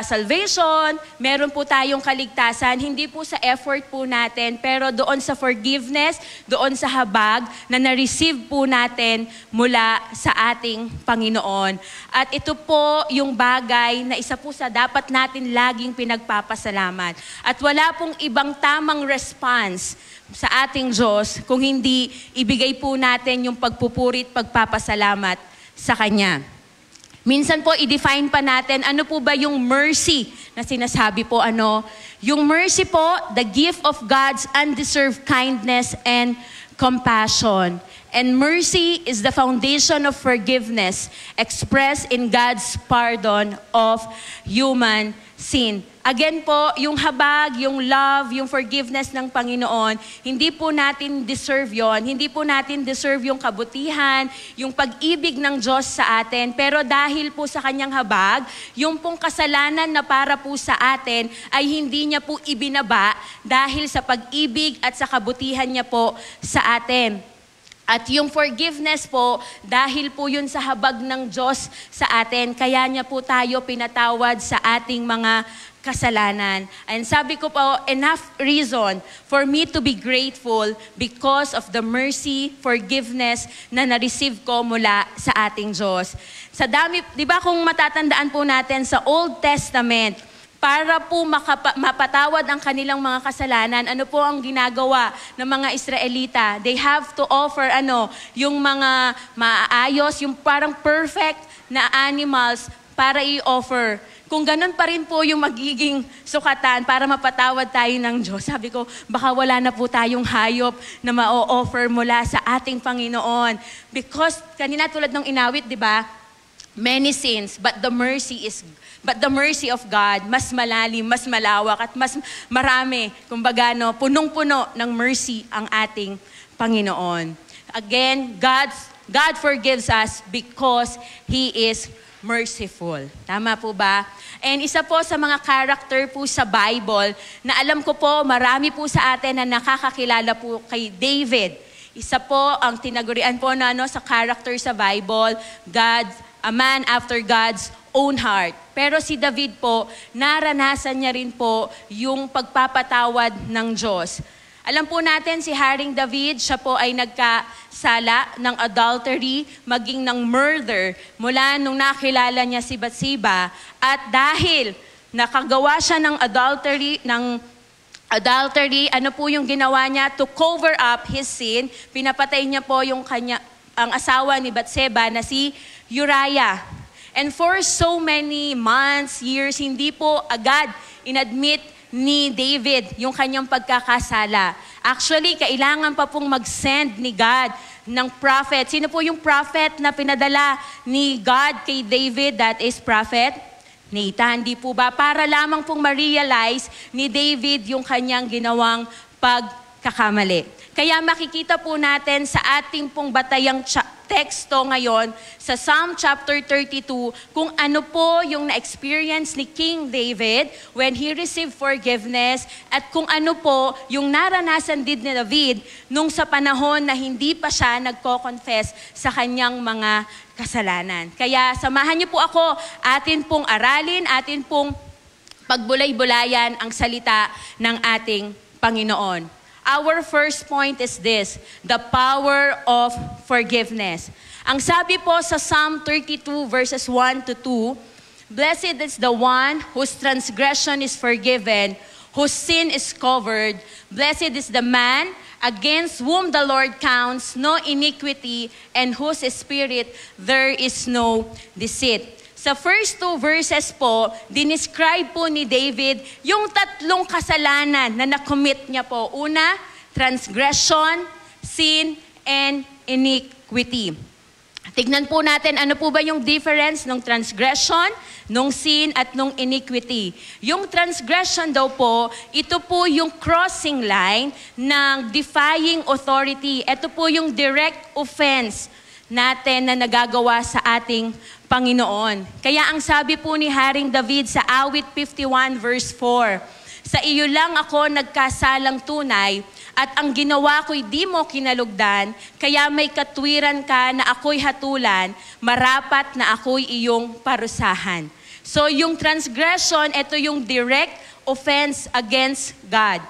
salvation, meron po tayong kaligtasan, hindi po sa effort po natin, pero doon sa forgiveness, doon sa habag na na-receive po natin mula sa ating Panginoon. At ito po yung bagay na isa po sa dapat natin laging pinagpapasalamat. At wala pong ibang tamang response sa ating Diyos kung hindi ibigay po natin yung pagpupuri at pagpapasalamat sa Kanya. Minsan po, i-define pa natin, ano po ba yung mercy na sinasabi po, Yung mercy po, the gift of God's undeserved kindness and compassion. And mercy is the foundation of forgiveness expressed in God's pardon of human sin. Again po, yung habag, yung love, yung forgiveness ng Panginoon, hindi po natin deserve yon. Hindi po natin deserve yung kabutihan, yung pag-ibig ng Diyos sa atin. Pero dahil po sa kanyang habag, yung pong kasalanan na para po sa atin ay hindi niya po ibinaba dahil sa pag-ibig at sa kabutihan niya po sa atin. At yung forgiveness po, dahil po yun sa habag ng Diyos sa atin, kaya niya po tayo pinatawad sa ating mga kasalanan. And sabi ko po, enough reason for me to be grateful because of the mercy, forgiveness na na-receive ko mula sa ating Diyos. Sa dami, di ba kung matatandaan po natin sa Old Testament, para po mapatawad ang kanilang mga kasalanan, ano po ang ginagawa ng mga Israelita? They have to offer yung mga maayos, yung parang perfect na animals para i-offer. Kung ganun pa rin po yung magiging sukatan para mapatawad tayo ng Diyos, sabi ko, baka wala na po tayong hayop na ma-offer mula sa ating Panginoon. Because kanina tulad ng inawit, di ba? Many sins, but the mercy of God, mas malalim, mas malawak, at mas marami. Kumbaga, punong-puno ng mercy ang ating Panginoon. Again, God forgives us because He is merciful. Tama po ba? And isa po sa mga character po sa Bible na alam ko po, marami po sa atin na nakakakilala po kay David. Isa po ang tinagurian po na sa character sa Bible, a man after God's own heart. Pero si David po, naranasan niya rin po yung pagpapatawad ng Diyos. Alam po natin si Haring David, siya po ay nagkasala ng adultery, maging ng murder mula nung nakilala niya si Bathsheba. At dahil nakagawa siya ng adultery, ano po yung ginawa niya? To cover up his sin, pinapatay niya po ang asawa ni Bathsheba na si Uriah. And for so many months, years, hindi po agad inadmit ni David yung kanyang pagkakasala. Actually, kailangan pa pong mag-send ni God ng prophet. Sino po yung prophet na pinadala ni God kay David? That is Prophet Nathan. Di po ba? Para lamang pong ma-realize ni David yung kanyang ginawang pagkakamali. Kaya makikita po natin sa ating pong batayang teksto ngayon sa Psalm chapter 32 kung ano po yung na-experience ni King David when he received forgiveness at kung ano po yung naranasan din ni David nung sa panahon na hindi pa siya nagko-confess sa kanyang mga kasalanan. Kaya samahan niyo po ako, atin pong aralin, atin pong pagbulay-bulayan ang salita ng ating Panginoon. Our first point is this, the power of forgiveness. Ang sabi po sa Psalm 32 verses 1 to 2, blessed is the one whose transgression is forgiven, whose sin is covered. Blessed is the man against whom the Lord counts no iniquity and whose spirit there is no deceit. Sa first two verses po, dinescribe po ni David yung tatlong kasalanan na nakommit niya po. Una, transgression, sin, and iniquity. Tignan po natin ano po ba yung difference ng transgression, nung sin, at nung iniquity. Yung transgression daw po, ito po yung crossing line ng defying authority. Ito po yung direct offense natin na nagagawa sa ating Panginoon. Kaya ang sabi po ni Haring David sa Awit 51 verse 4, sa iyo lang ako nagkasalang tunay at ang ginawa ko'y di mo kinalugdan, kaya may katwiran ka na ako'y hatulan, marapat na ako'y iyong parusahan. So yung transgression, ito yung direct offense against God.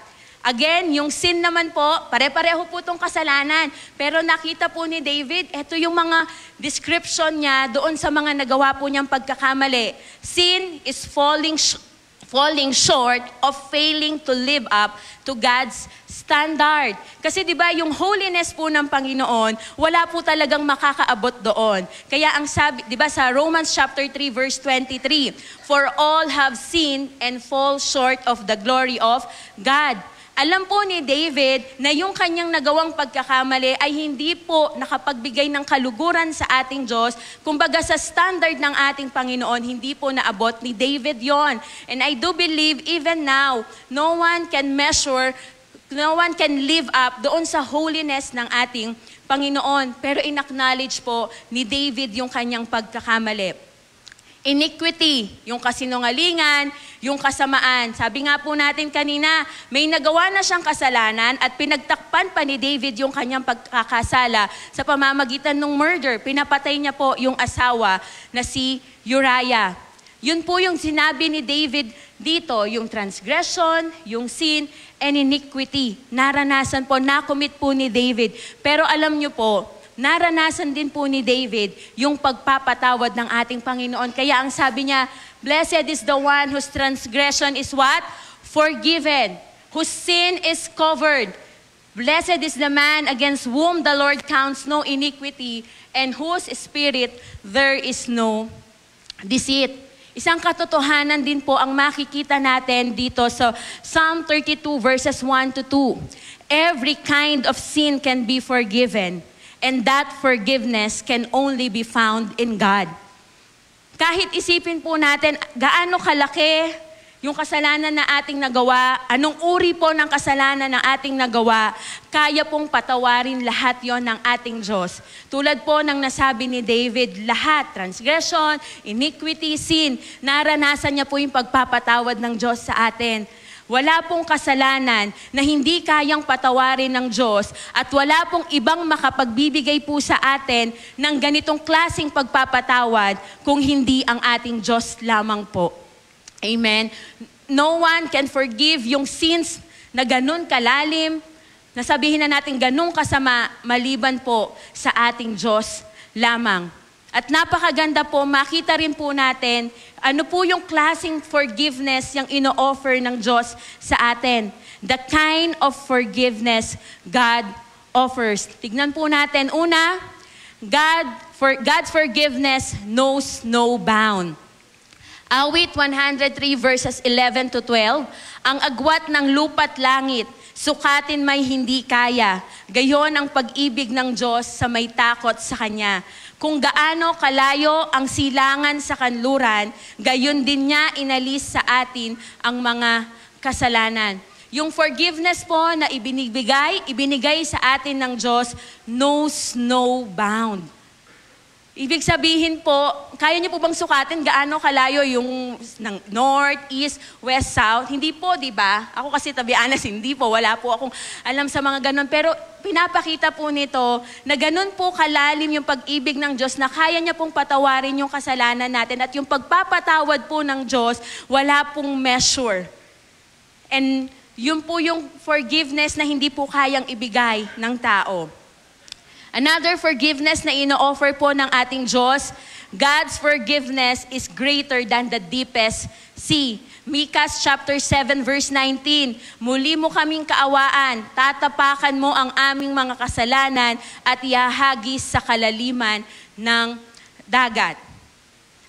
Again, yung sin naman po, pare-pareho po itong kasalanan. Pero nakita po ni David, ito yung mga description niya doon sa mga nagawa po niyang pagkakamali. Sin is falling short of failing to live up to God's standard. Kasi di ba yung holiness po ng Panginoon, wala po talagang makakaabot doon. Kaya ang sabi, di ba sa Romans chapter 3 verse 23, for all have sinned and fall short of the glory of God. Alam po ni David na yung kanyang nagawang pagkakamali ay hindi po nakapagbigay ng kaluguran sa ating Diyos. Kumbaga sa standard ng ating Panginoon, hindi po naabot ni David yon. And I do believe even now, no one can live up doon sa holiness ng ating Panginoon. Pero in-acknowledge po ni David yung kanyang pagkakamali. Iniquity, yung kasinungalingan, yung kasamaan. Sabi nga po natin kanina, may nagawa na siyang kasalanan at pinagtakpan pa ni David yung kanyang pagkakasala sa pamamagitan ng murder. Pinapatay niya po yung asawa na si Uriah. Yun po yung sinabi ni David dito, yung transgression, yung sin, and iniquity. Naranasan po, nakomit po ni David. Pero alam niyo po, naranasan din po ni David yung pagpapatawad ng ating Panginoon. Kaya ang sabi niya, blessed is the one whose transgression is what? Forgiven. Whose sin is covered. Blessed is the man against whom the Lord counts no iniquity, and whose spirit there is no deceit. Isang katotohanan din po ang makikita natin dito sa Psalm 32 verses 1 to 2. Every kind of sin can be forgiven, and that forgiveness can only be found in God. Kahit isipin po natin gaano kalaki yung kasalanan na ating nagawa, anong uri po ng kasalanan na ating nagawa, kaya pong patawarin lahat yon ng ating Diyos. Tulad po ng nasabi ni David, lahat, transgression, iniquity, sin, naranasan niya po yung pagpapatawad ng Diyos sa atin. Wala pong kasalanan na hindi kayang patawarin ng Diyos at wala pong ibang makapagbibigay po sa atin ng ganitong klaseng pagpapatawad kung hindi ang ating Diyos lamang po. Amen. No one can forgive yung sins na ganun kalalim, na sabihin na natin ganun kasama, maliban po sa ating Diyos lamang. At napakaganda po, makita rin po natin, ano po yung klaseng forgiveness yung ino-offer ng Diyos sa atin. The kind of forgiveness God offers. Tignan po natin. Una, God's forgiveness knows no bound. Awit 103 verses 11 to 12, ang agwat ng lupa't langit, sukatin may hindi kaya. Gayon ang pag-ibig ng Diyos sa may takot sa Kanya. Kung gaano kalayo ang silangan sa kanluran, gayon din niya inalis sa atin ang mga kasalanan. Yung forgiveness po na ibinigay sa atin ng Diyos, knows no bound. Ibig sabihin po, kaya niyo po bang sukatin gaano kalayo yung ng north, east, west, south? Hindi po, di ba? Ako kasi to be honest, hindi po. Wala po akong alam sa mga ganon. Pero pinapakita po nito na ganon po kalalim yung pag-ibig ng Diyos na kaya niya pong patawarin yung kasalanan natin. At yung pagpapatawad po ng Diyos, wala pong measure. And yun po yung forgiveness na hindi po kayang ibigay ng tao. Another forgiveness na ino-offer po ng ating Diyos, God's forgiveness is greater than the deepest sea. Micah chapter 7 verse 19, muli mo kaming kaawaan, tatapakan mo ang aming mga kasalanan at ihahagis sa kalaliman ng dagat.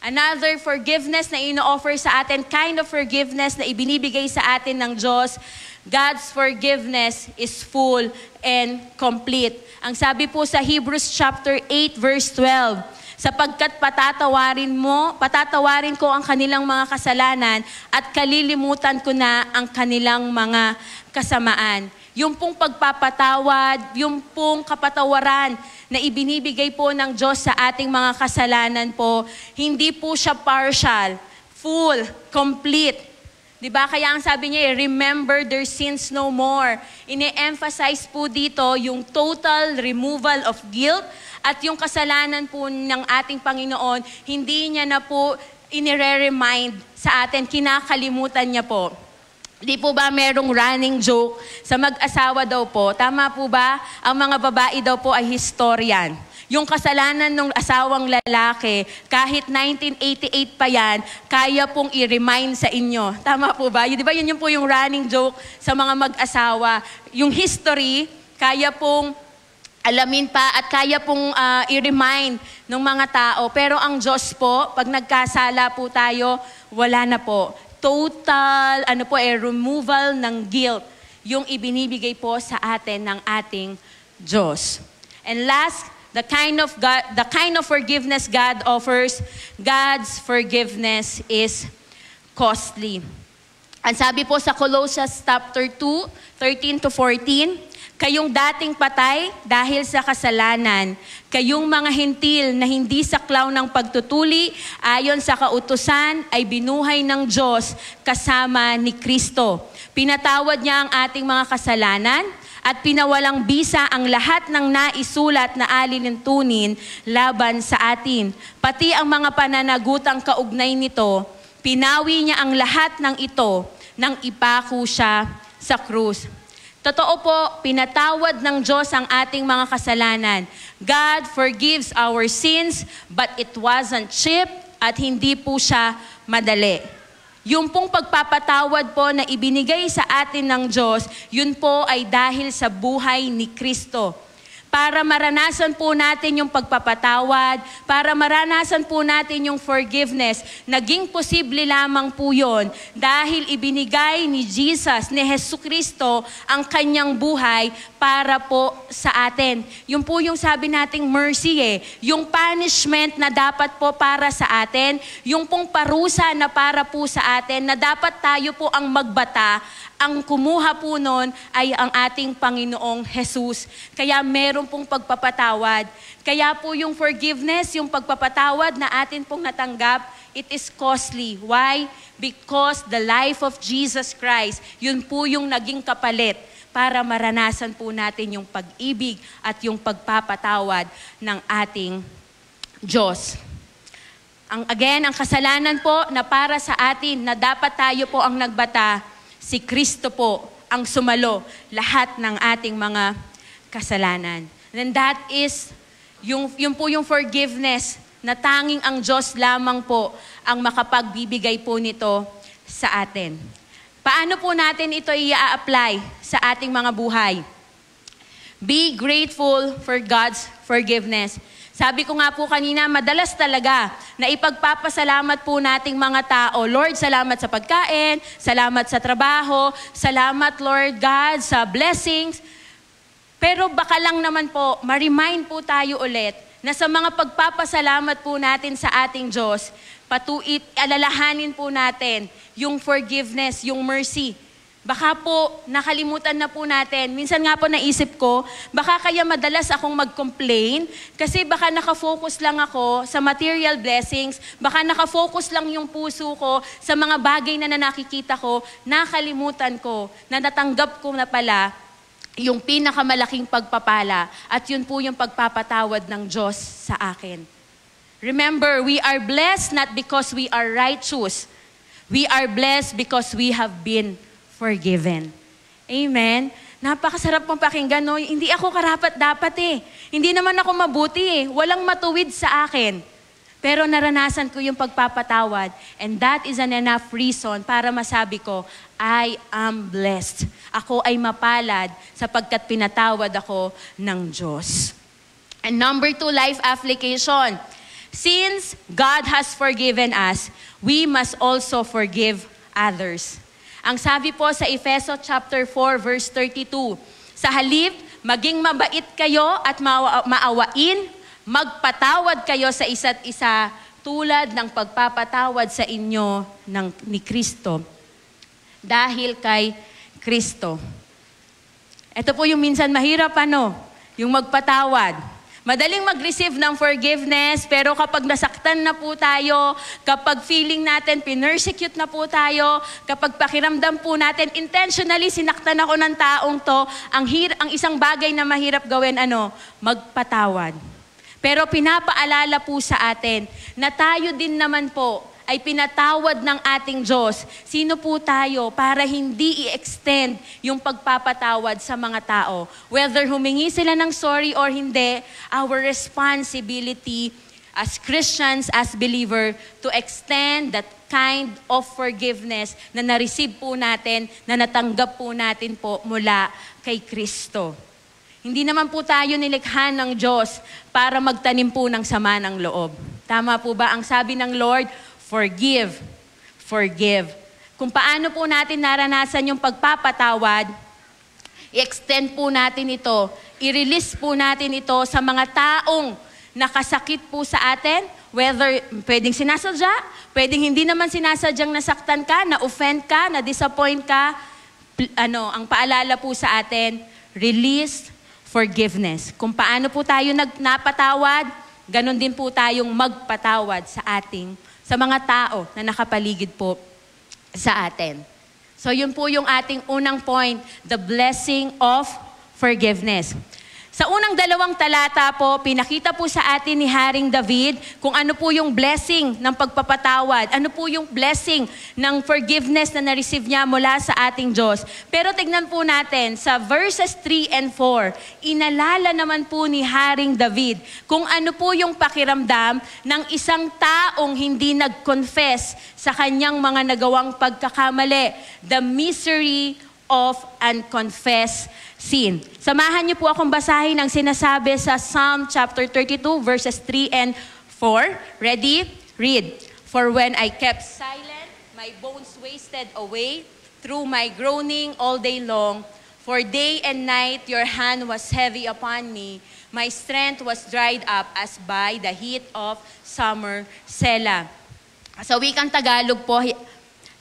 Another forgiveness na ino-offer sa atin, kind of forgiveness na ibinibigay sa atin ng Diyos, God's forgiveness is full and complete. Ang sabi po sa Hebrews chapter 8 verse 12, sapagkat patatawarin ko ang kanilang mga kasalanan at kalilimutan ko na ang kanilang mga kasamaan. Yung pong pagpapatawad, yung pong kapatawaran na ibinibigay po ng Diyos sa ating mga kasalanan po, hindi po siya partial, full, complete. Diba? Kaya ang sabi niya, remember their sins no more. Ine-emphasize po dito yung total removal of guilt at yung kasalanan po ng ating Panginoon, hindi niya na po inire-remind sa atin, kinakalimutan niya po. Di po ba merong running joke sa mag-asawa daw po? Tama po ba? Ang mga babae daw po ay historian. Yung kasalanan ng asawang lalaki, kahit 1988 pa yan, kaya pong i-remind sa inyo. Tama po ba? Di ba yun po yung running joke sa mga mag-asawa. Yung history, kaya pong alamin pa at kaya pong i-remind ng mga tao. Pero ang Diyos po, pag nagkasala po tayo, wala na po. Total, removal ng guilt yung ibinibigay po sa atin ng ating Diyos. And last, the kind of forgiveness God offers, God's forgiveness is costly. Ang sabi po sa Colossians chapter 2, 13 to 14, kayong dating patay dahil sa kasalanan, kayong mga hintil na hindi saklaw ng pagtutuli ayon sa kautusan ay binuhay ng Diyos kasama ni Kristo. Pinatawad niya ang ating mga kasalanan at pinawalang bisa ang lahat ng naisulat na alilintunin laban sa atin. Pati ang mga pananagutang kaugnay nito, pinawi niya ang lahat ng ito nang ipako siya sa krus. Totoo po, pinatawad ng Diyos ang ating mga kasalanan. God forgives our sins, but it wasn't cheap at hindi po siya madali. Yung pong pagpapatawad po na ibinigay sa atin ng Diyos, yun po ay dahil sa buhay ni Kristo. Para maranasan po natin yung pagpapatawad, para maranasan po natin yung forgiveness, naging posible lamang po yun dahil ibinigay ni Jesus, ni Jesucristo, ang kanyang buhay para po sa atin. Yung po yung sabi nating mercy yung punishment na dapat po para sa atin, yung pong parusa na para po sa atin, na dapat tayo po ang magbata, ang kumuha po nun ay ang ating Panginoong Jesus. Kaya meron pong pagpapatawad. Kaya po yung forgiveness, yung pagpapatawad na atin pong natanggap, it is costly. Why? Because the life of Jesus Christ, yun po yung naging kapalit para maranasan po natin yung pag-ibig at yung pagpapatawad ng ating Diyos. Ang kasalanan po na para sa atin, na dapat tayo po ang nagbata, si Kristo po ang sumalo lahat ng ating mga kasalanan. And that is, yung po yung forgiveness na tanging ang Diyos lamang po ang makapagbibigay po nito sa atin. Paano po natin ito i-apply sa ating mga buhay? Be grateful for God's forgiveness. Sabi ko nga po kanina, madalas talaga na ipagpapasalamat po nating mga tao, Lord, salamat sa pagkain, salamat sa trabaho, salamat Lord God sa blessings. Pero baka lang naman po, ma-remind po tayo ulit na sa mga pagpapasalamat po natin sa ating Diyos, alalahanin po natin yung forgiveness, yung mercy. Baka po, nakalimutan na po natin. Minsan nga po naisip ko, baka kaya madalas akong mag-complain kasi baka nakafocus lang ako sa material blessings, baka nakafocus lang yung puso ko sa mga bagay na nakikita ko, nakalimutan ko na natanggap ko na pala yung pinakamalaking pagpapala at yun po yung pagpapatawad ng Diyos sa akin. Remember, we are blessed not because we are righteous. We are blessed because we have been forgiven. Amen? Napakasarap pong pakinggan, no? Hindi ako karapat-dapat Hindi naman ako mabuti Walang matuwid sa akin. Pero naranasan ko yung pagpapatawad. And that is an enough reason para masabi ko, I am blessed. Ako ay mapalad sapagkat pinatawad ako ng Diyos. And number 2, life application. Since God has forgiven us, we must also forgive others. Ang sabi po sa Efeso chapter 4 verse 32, sa halip, maging mabait kayo at maawain, magpatawad kayo sa isa't isa tulad ng pagpapatawad sa inyo ni Kristo. Dahil kay Kristo. Ito po yung minsan mahirap yung magpatawad. Madaling mag-receive ng forgiveness, pero kapag nasaktan na po tayo, kapag feeling natin, pinersecute na po tayo, kapag pakiramdam po natin, intentionally sinaktan ako ng taong to, ang isang bagay na mahirap gawin, magpatawad. Pero pinapaalala po sa atin na tayo din naman po ay pinatawad ng ating Diyos. Sino po tayo para hindi i-extend yung pagpapatawad sa mga tao? Whether humingi sila ng sorry or hindi, our responsibility as Christians, as believer, to extend that kind of forgiveness na na-receive po natin, na natanggap po natin po mula kay Kristo. Hindi naman po tayo nilikha ng Diyos para magtanim po ng sama ng loob. Tama po ba? Ang sabi ng Lord, forgive. Forgive. Kung paano po natin naranasan yung pagpapatawad, i-extend po natin ito, i-release po natin ito sa mga taong nakasakit po sa atin, Whether pwedeng sinasadya, pwedeng hindi naman sinasadyang nasaktan ka, na-offend ka, na-disappoint ka. Ang paalala po sa atin, release forgiveness. Kung paano po tayo napatawad, ganon din po tayong magpatawad sa mga tao na nakapaligid po sa atin. So yun po yung ating unang point, the blessing of forgiveness. Sa unang 2 talata po, pinakita po sa atin ni Haring David kung ano po yung blessing ng pagpapatawad, ano po yung blessing ng forgiveness na na-receive niya mula sa ating Diyos. Pero tignan po natin, sa verses 3 and 4, inalala naman po ni Haring David kung ano po yung pakiramdam ng isang taong hindi nag-confess sa kanyang mga nagawang pagkakamali, the misery of unconfessed sin. Samahan niyo po akong basahin ang sinasabi sa Psalm chapter 32 verses 3 and 4. Ready? Read. For when I kept silent, my bones wasted away through my groaning all day long. For day and night your hand was heavy upon me. My strength was dried up as by the heat of summer. Selah. Sa wikang Tagalog po,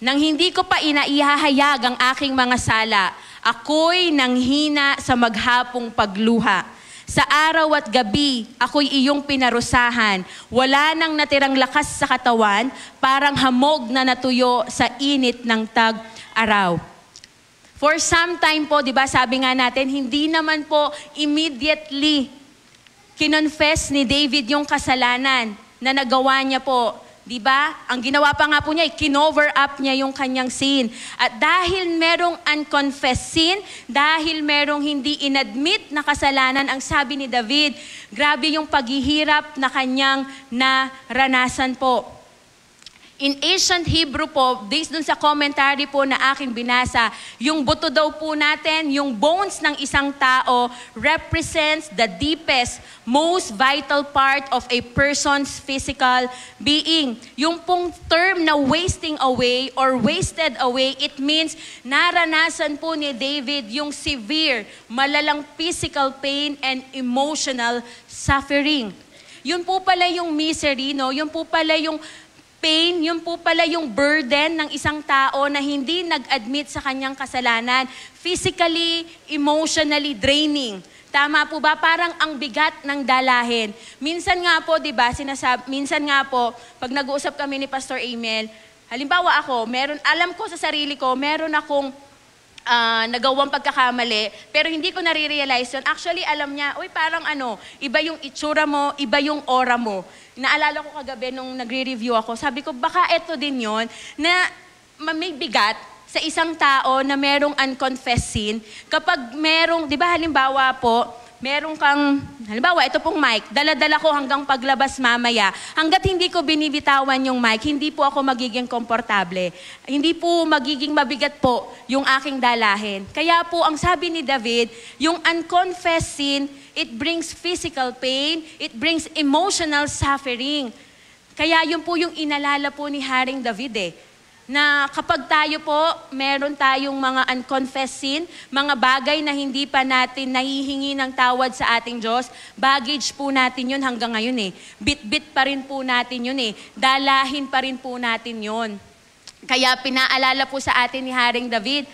nang hindi ko pa inaihahayag ang aking mga sala, ako'y nanghina sa maghapong pagluha. Sa araw at gabi, ako'y iyong pinarusahan. Wala nang natirang lakas sa katawan, parang hamog na natuyo sa init ng tag-araw. For some time po, di ba, sabi nga natin, hindi naman po immediately kinonfess ni David yung kasalanan na nagawa niya po. Di ba? Ang ginawa pa nga po niya, kinover up niya yung kanyang sin. At dahil merong unconfessed sin, dahil merong hindi inadmit na kasalanan, ang sabi ni David, grabe yung paghihirap na kanyang naranasan po. In ancient Hebrew po, based dun sa commentary po na aking binasa, yung buto daw po natin, yung bones ng isang tao represents the deepest, most vital part of a person's physical being. Yung pong term na wasting away or wasted away, it means naranasan po ni David yung severe, malalang physical pain and emotional suffering. Yun po pala yung misery, no? Yun po pala yung pain, yun po pala yung burden ng isang tao na hindi nag-admit sa kanyang kasalanan. Physically, emotionally draining. Tama po ba? Parang ang bigat ng dalahin. Minsan nga po, di ba, minsan nga po, pag nag-uusap kami ni Pastor Emil, halimbawa ako, alam ko sa sarili ko, meron akong nagawang pagkakamali, pero hindi ko nare-realize yun. Actually, alam niya, parang iba yung itsura mo, iba yung aura mo. Naalala ko kagabi nung nagre-review ako, sabi ko, baka eto din yon na may bigat sa isang tao na merong unconfessed sin. Kapag merong, di ba halimbawa po, meron kang, halimbawa, ito pong mic, dala-dala ko hanggang paglabas mamaya. Hanggat hindi ko binibitawan yung mic, hindi po ako magiging komportable. Hindi po magiging mabigat po yung aking dalahin. Kaya po, ang sabi ni David, yung unconfessed sin, it brings physical pain, it brings emotional suffering. Kaya yun po yung inalala po ni Haring David na kapag tayo po, meron tayong mga unconfessed sin, mga bagay na hindi pa natin nahihingi ng tawad sa ating Diyos, baggage po natin yun hanggang ngayon Bit-bit pa rin po natin yun Dalahin pa rin po natin yun. Kaya pinaalala po sa atin ni Haring David,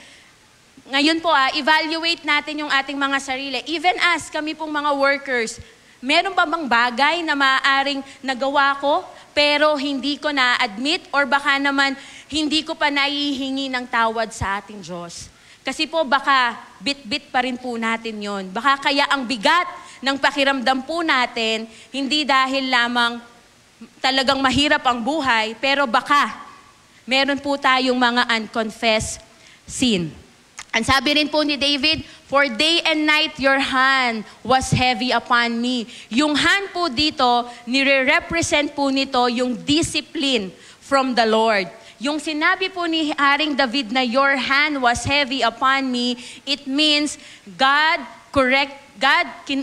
ngayon po evaluate natin yung ating mga sarili. Even as kami pong mga workers, meron pa bang bagay na maaaring nagawa ko, pero hindi ko na-admit or baka naman hindi ko pa naihingi ng tawad sa ating Diyos. Kasi po baka bit-bit pa rin po natin yon. Baka kaya ang bigat ng pakiramdam po natin, hindi dahil lamang talagang mahirap ang buhay, pero baka meron po tayong mga unconfessed sin. Ang sabi rin po ni David, for day and night your hand was heavy upon me. Yung hand po dito, nire-represent po nito yung discipline from the Lord. Yung sinabi po ni Haring David na your hand was heavy upon me, it means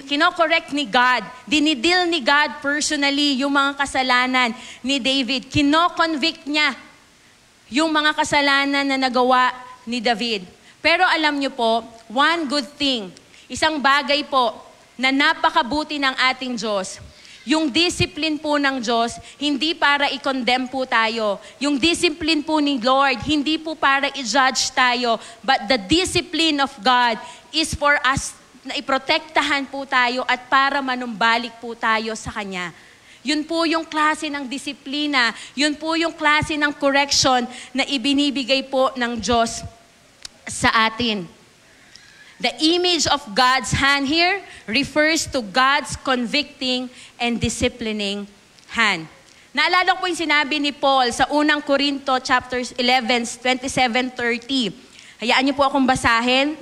kino-correct ni God. Dinidil ni God personally yung mga kasalanan ni David. Kino-convict niya yung mga kasalanan na nagawa ni David. Pero alam niyo po, one good thing, isang bagay po na napakabuti ng ating Diyos, Yung discipline po ng Diyos, hindi para i-condemn po tayo. Yung discipline po ni Lord, hindi po para i-judge tayo. But the discipline of God is for us na iprotektahan po tayo at para manumbalik po tayo sa Kanya. Yun po yung klase ng disiplina. Yun po yung klase ng correction na ibinibigay po ng Diyos sa atin. The image of God's hand here refers to God's convicting and disciplining hand. Naalala ko yung sinabi ni Paul sa unang Korinto chapter 11, 27-30. Hayaan niyo po akong basahin.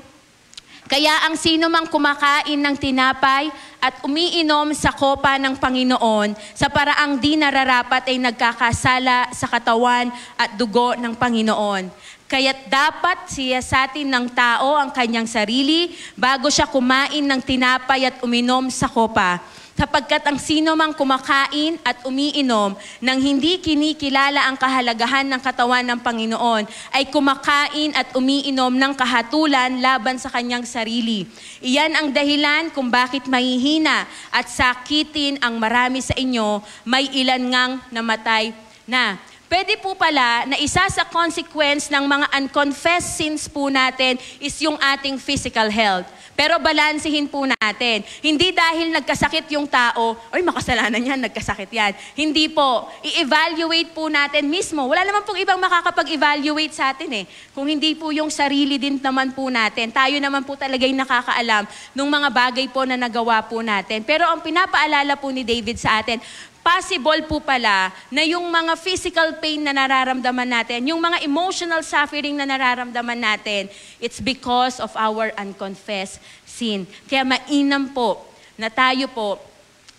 Kaya ang sino mang kumakain ng tinapay at umiinom sa kopa ng Panginoon sa paraang di nararapat ay nagkakasala sa katawan at dugo ng Panginoon. Kaya't dapat siyasatin ng tao ang kanyang sarili bago siya kumain ng tinapay at uminom sa kopa. Sapagkat ang sino mang kumakain at umiinom nang hindi kinikilala ang kahalagahan ng katawan ng Panginoon ay kumakain at umiinom ng kahatulan laban sa kanyang sarili. Iyan ang dahilan kung bakit mahihina at sakitin ang marami sa inyo, may ilan ngang namatay na. Pwede po pala na isa sa consequence ng mga unconfessed sins po natin is yung ating physical health. Pero balansehin po natin. Hindi dahil nagkasakit yung tao, ay makasalanan yan, nagkasakit yan. Hindi po. I-evaluate po natin mismo. Wala naman pong ibang makakapag-evaluate sa atin eh. Kung hindi po yung sarili din naman po natin. Tayo naman po talaga yung nakakaalam ng mga bagay po na nagawa po natin. Pero ang pinapaalala po ni David sa atin, possible po pala na yung mga physical pain na nararamdaman natin, yung mga emotional suffering na nararamdaman natin, it's because of our unconfessed sin. Kaya mainam po na tayo po,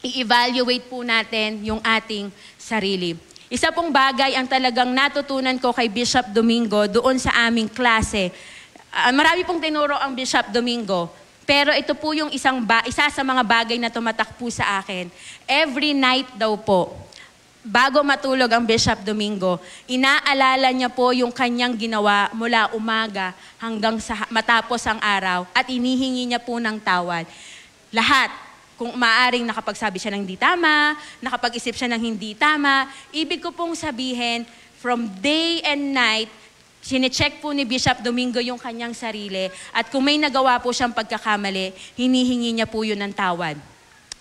i-evaluate po natin yung ating sarili. Isa pong bagay ang talagang natutunan ko kay Bishop Domingo doon sa aming klase. Marami pong tinuro ang Bishop Domingo. Pero ito po yung isa sa mga bagay na tumatak po sa akin. Every night daw po, bago matulog ang Bishop Domingo, inaalala niya po yung kanyang ginawa mula umaga hanggang sa matapos ang araw at inihingi niya po ng tawad. Lahat, kung maaring nakapagsabi siya ng hindi tama, nakapag-isip siya ng hindi tama, ibig ko pong sabihin, from day and night, sinecheck po ni Bishop Domingo yung kanyang sarili at kung may nagawa po siyang pagkakamali, hinihingi niya po yun ng tawad.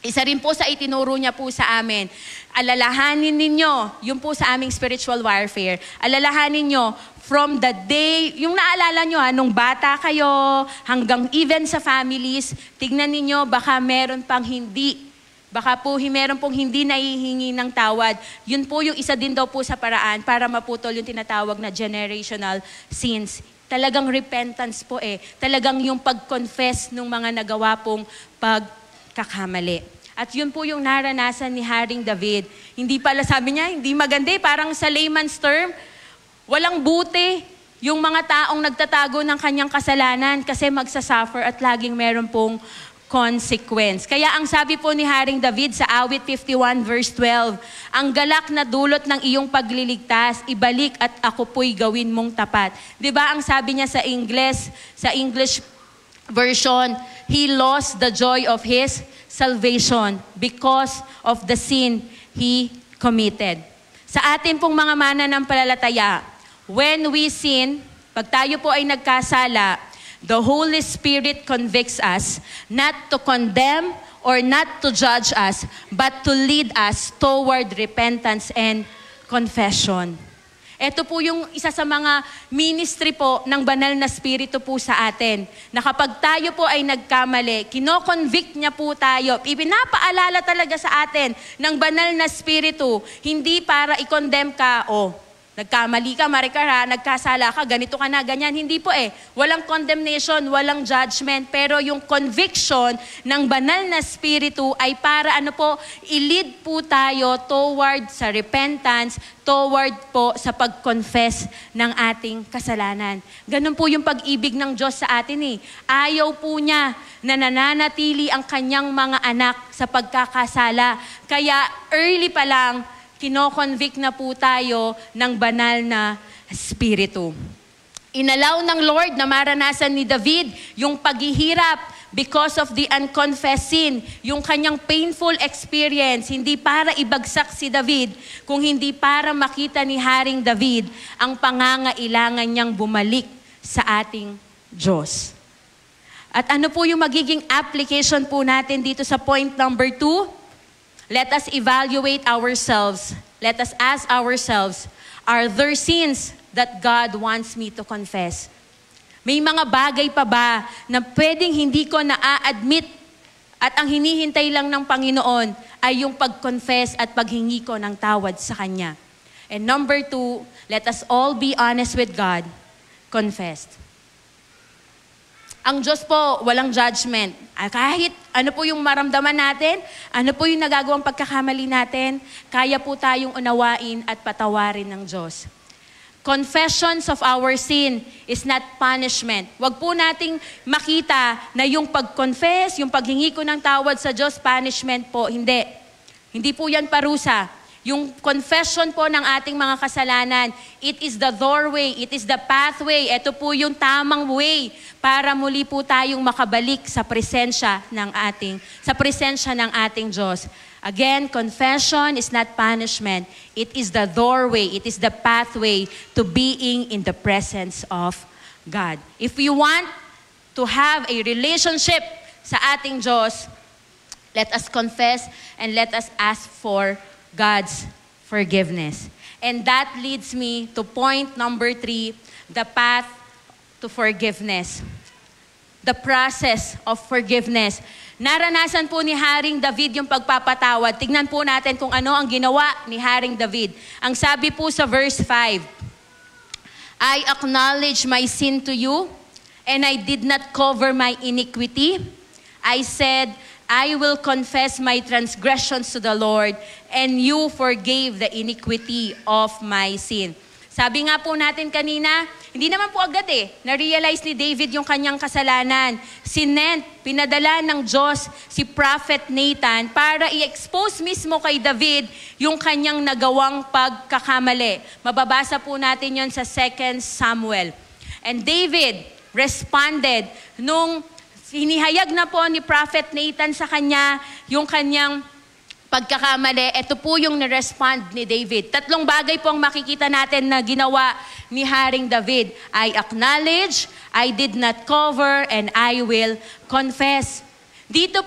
Isa rin po sa itinuro niya po sa amin, alalahanin ninyo, yung po sa aming spiritual warfare, alalahanin nyo from the day, yung naalala nyo nung bata kayo, hanggang even sa families, tignan ninyo baka meron pang hindi. Baka po meron pong hindi naihingi ng tawad. Yun po yung isa din daw po sa paraan para maputol yung tinatawag na generational sins. Talagang repentance po eh. Talagang yung pag-confess ng mga nagawa pong pagkakamali. At yun po yung naranasan ni Haring David. Hindi pala sabi niya, hindi maganda eh. Parang sa layman's term, walang buti yung mga taong nagtatago ng kanyang kasalanan kasi magsasuffer at laging meron pong consequence. Kaya ang sabi po ni Haring David sa Awit 51 verse 12, ang galak na dulot ng iyong pagliligtas, ibalik at ako po'y gawin mong tapat. 'Di ba ang sabi niya sa English version, he lost the joy of his salvation because of the sin he committed. Sa atin pong mga mananampalataya, when we sin, pag tayo po ay nagkasala, the Holy Spirit convicts us not to condemn or not to judge us, but to lead us toward repentance and confession. Ito po yung isa sa mga ministry po ng banal na spirito po sa atin. Na kapag tayo po ay nagkamali, kino-convict niya po tayo. Ipinapaalala talaga sa atin ng banal na spirito, hindi para i-condemn ka, nagkamali ka, marikara, nagkasala ka, ganito ka na, ganyan. Hindi po eh. Walang condemnation, walang judgment. Pero yung conviction ng banal na spirito ay para i-lead po tayo toward sa repentance, toward po sa pag-confess ng ating kasalanan. Ganun po yung pag-ibig ng Diyos sa atin eh. Ayaw po niya na nananatili ang kanyang mga anak sa pagkakasala. Kaya early pa lang, kino-convict na po tayo ng banal na spirito. Inalaw ng Lord na maranasan ni David yung paghihirap because of the unconfessed sin, yung kanyang painful experience, hindi para ibagsak si David, kung hindi para makita ni Haring David ang pangangailangan niyang bumalik sa ating Diyos. At ano po yung magiging application po natin dito sa point number 2? Let us evaluate ourselves. Let us ask ourselves, are there sins that God wants me to confess? May mga bagay pa ba na pwedeng hindi ko na-admit at ang hinihintay lang ng Panginoon ay yung pag-confess at paghingi ko ng tawad sa Kanya? And number 2, let us all be honest with God. Confessed. Ang Diyos po, walang judgment. Kahit ano po yung maramdaman natin, ano po yung nagagawang pagkakamali natin, kaya po tayong unawain at patawarin ng Diyos. Confessions of our sin is not punishment. Huwag po nating makita na yung pag-confess, yung paghingi ko ng tawad sa Diyos, punishment po. Hindi. Hindi po yan parusa. Yung confession po ng ating mga kasalanan, it is the doorway, it is the pathway. Ito po yung tamang way para muli po tayong makabalik sa presensya ng ating Diyos. Again, confession is not punishment. It is the doorway, it is the pathway to being in the presence of God. If we want to have a relationship sa ating Diyos, let us confess and let us ask for God's forgiveness. And that leads me to point number 3, the path to forgiveness. The process of forgiveness. Naranasan po ni Haring David yung pagpapatawad. Tignan po natin kung ano ang ginawa ni Haring David. Ang sabi po sa verse 5, I acknowledge my sin to you, and I did not cover my iniquity. I said, I will confess my transgressions to the Lord, and you forgave the iniquity of my sin. Sabi nga po natin kanina, hindi naman po agad na-realize ni David yung kanyang kasalanan. Pinadala ng Diyos si Prophet Nathan para i-expose mismo kay David yung kanyang nagawang pagkakamali. Mababasa po natin yon sa 2 Samuel. And David responded nung hinihayag na po ni Prophet Nathan sa kanya yung kanyang pagkakamali. Ito po yung nirespond ni David. 3 bagay po ang makikita natin na ginawa ni Haring David. I acknowledge, I did not cover, and I will confess. Ito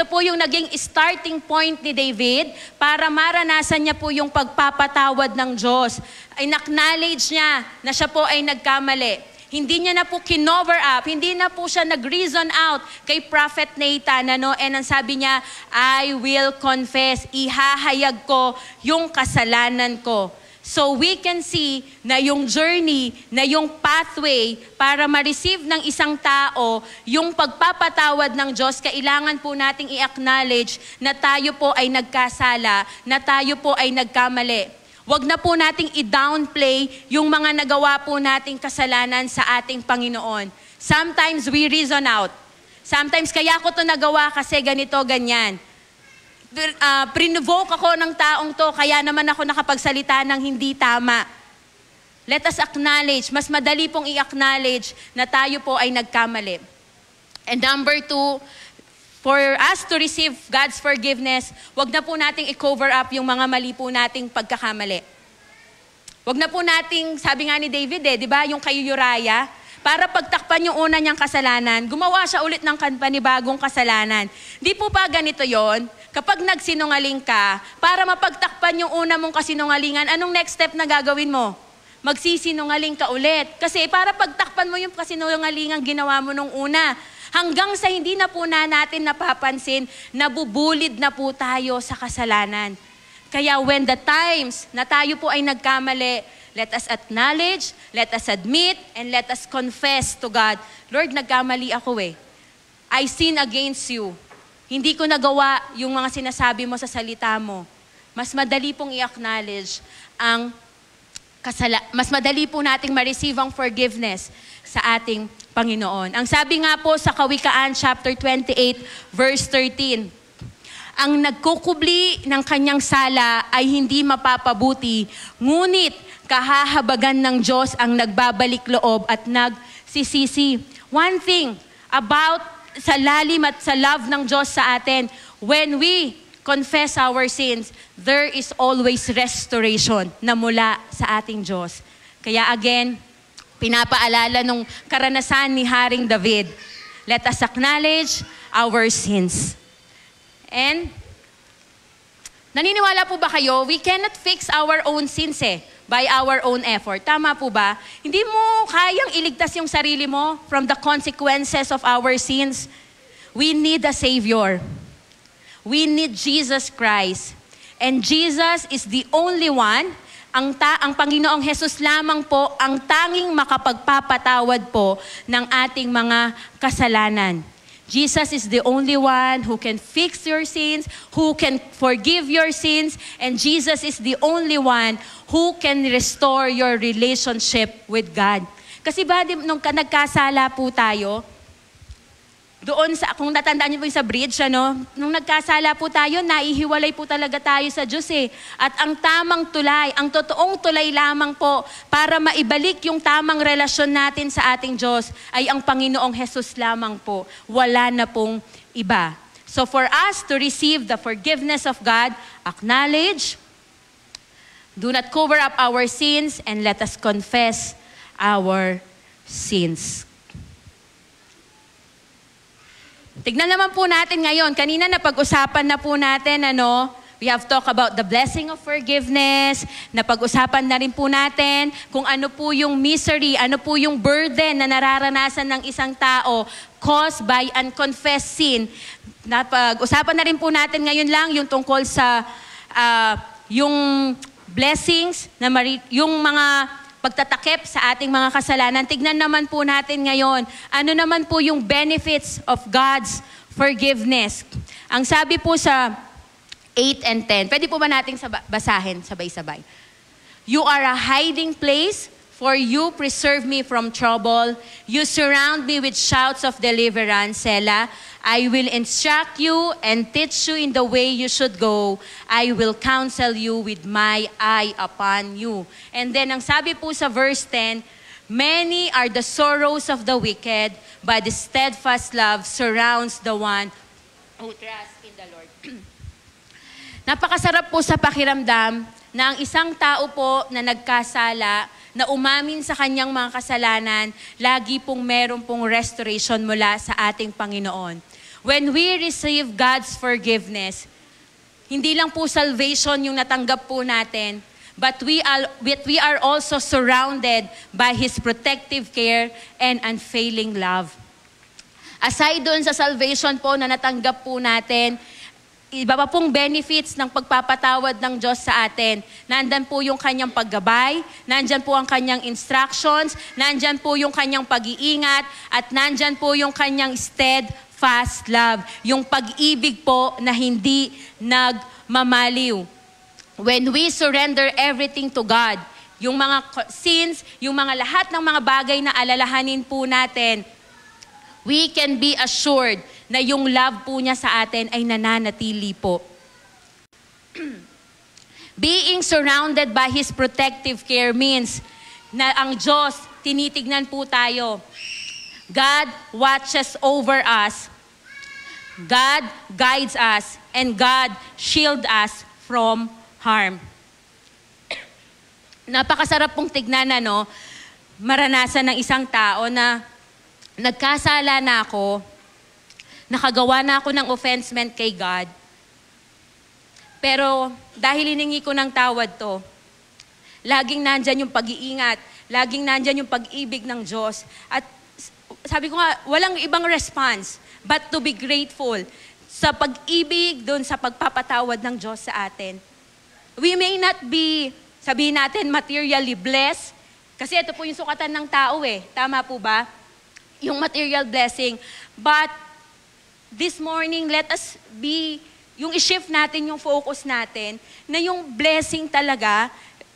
po yung naging starting point ni David para maranasan niya po yung pagpapatawad ng Diyos. In-acknowledge niya na siya po ay nagkamali. Hindi niya na po kinover up, hindi na po siya nag-reason out kay Prophet Nathan, and ang sabi niya, I will confess, ihahayag ko yung kasalanan ko. So we can see na yung journey, na yung pathway para ma-receive ng isang tao, yung pagpapatawad ng Diyos, kailangan po nating i-acknowledge na tayo po ay nagkasala, na tayo po ay nagkamali. Huwag na po nating i-downplay yung mga nagawa po nating kasalanan sa ating Panginoon. Sometimes we reason out. Sometimes kaya ko to nagawa kasi ganito, ganyan. Prinovoke ako ng taong to, kaya naman ako nakapagsalita ng hindi tama. Let us acknowledge, mas madali pong i-acknowledge na tayo po ay nagkamali. And number 2, for us to receive God's forgiveness, wag na po nating i-cover up yung mga mali po nating pagkakamali. Wag na po nating, sabi nga ni David di ba, yung kay Uriah, para pagtakpan yung una niyang kasalanan, gumawa siya ulit ng panibagong kasalanan. Di po ba ganito yon? Kapag nagsinungaling ka, para mapagtakpan yung una mong kasinungalingan, anong next step na gagawin mo? Magsisinungaling ka ulit. Kasi para pagtakpan mo yung kasinungalingan ginawa mo nung una, hanggang sa hindi na po natin napapansin, nabubulid na po tayo sa kasalanan. Kaya when the times na tayo po ay nagkamali, let us acknowledge, let us admit, and let us confess to God, Lord, nagkamali ako I sin against you. Hindi ko nagawa yung mga sinasabi mo sa salita mo. Mas madali pong i-acknowledge mas madali po nating ma-receive ang forgiveness sa ating Panginoon. Ang sabi nga po sa Kawikaan chapter 28 verse 13, ang nagkukubli ng kanyang sala ay hindi mapapabuti, ngunit kahahabagan ng Diyos ang nagbabalik loob at nagsisisi. One thing about sa lalim at sa love ng Diyos sa atin. When we confess our sins, there is always restoration na mula sa ating Diyos. Kaya again, pinapaalala nung karanasan ni Haring David, let us acknowledge our sins. And naniniwala po ba kayo, we cannot fix our own sins by our own effort. Tama po ba? Hindi mo kayang iligtas yung sarili mo from the consequences of our sins. We need a Savior. We need Jesus Christ. And Jesus is the only one, ang Panginoong Jesus lamang po ang tanging makapagpapatawad po ng ating mga kasalanan. Jesus is the only one who can fix your sins, who can forgive your sins, and Jesus is the only one who can restore your relationship with God. Kasi ba, nung nagkasala po tayo, doon sa, kung natandaan niyo po yung sa bridge, nung nagkasala po tayo, naihiwalay po talaga tayo sa Diyos At ang tamang tulay, ang totoong tulay lamang po para maibalik yung tamang relasyon natin sa ating Diyos ay ang Panginoong Jesus lamang po. Wala na pong iba. So for us to receive the forgiveness of God, acknowledge, do not cover up our sins, and let us confess our sins. Tignan naman po natin ngayon. Kanina napag-usapan na po natin, we have talked about the blessing of forgiveness. Napag-usapan na rin po natin kung ano po yung misery, ano po yung burden na nararanasan ng isang tao caused by unconfessed sin. Napag-usapan na rin po natin ngayon lang yung tungkol sa yung blessings, yung mga pagtatakip sa ating mga kasalanan. Tignan naman po natin ngayon, ano naman po yung benefits of God's forgiveness. Ang sabi po sa 8 and 10, pwede po ba nating basahin sabay-sabay? You are a hiding place, for you preserve me from trouble. You surround me with shouts of deliverance, Selah. I will instruct you and teach you in the way you should go. I will counsel you with my eye upon you. And then ang sabi po sa verse 10, many are the sorrows of the wicked, but the steadfast love surrounds the one who trusts in the Lord. Napakasarap po sa pakiramdam na ang isang tao po na nagkasala, na umamin sa kanyang mga kasalanan, lagi pong meron pong restoration mula sa ating Panginoon. When we receive God's forgiveness, hindi lang po salvation yung natanggap po natin, but we are also surrounded by His protective care and unfailing love. Aside doon sa salvation po na natanggap po natin, iba pa pong benefits ng pagpapatawad ng Diyos sa atin. Nandyan po yung kanyang paggabay, nandyan po ang kanyang instructions, nandyan po yung kanyang pag-iingat, at nandyan po yung kanyang steadfast love. Yung pag-ibig po na hindi nagmamaliw. When we surrender everything to God, yung mga sins, yung mga lahat ng mga bagay na alalahanin po natin, we can be assured na yung love po niya sa atin ay nananatili po. Being surrounded by His protective care means na ang Diyos, tinitignan po tayo. God watches over us. God guides us. And God shields us from harm. Napakasarap pong tignan maranasan ng isang tao na nagkasala na ako, nakagawa na ako ng offensement kay God. Pero dahil hiningi ko ng tawad to, laging nandyan yung pag-iingat, laging nandyan yung pag-ibig ng Diyos. At sabi ko nga, walang ibang response but to be grateful sa pag-ibig doon sa pagpapatawad ng Diyos sa atin. We may not be, sabihin natin, materially blessed, kasi ito po yung sukatan ng tao Tama po ba? Yung material blessing. But this morning, let us yung i-shift natin yung focus natin na yung blessing talaga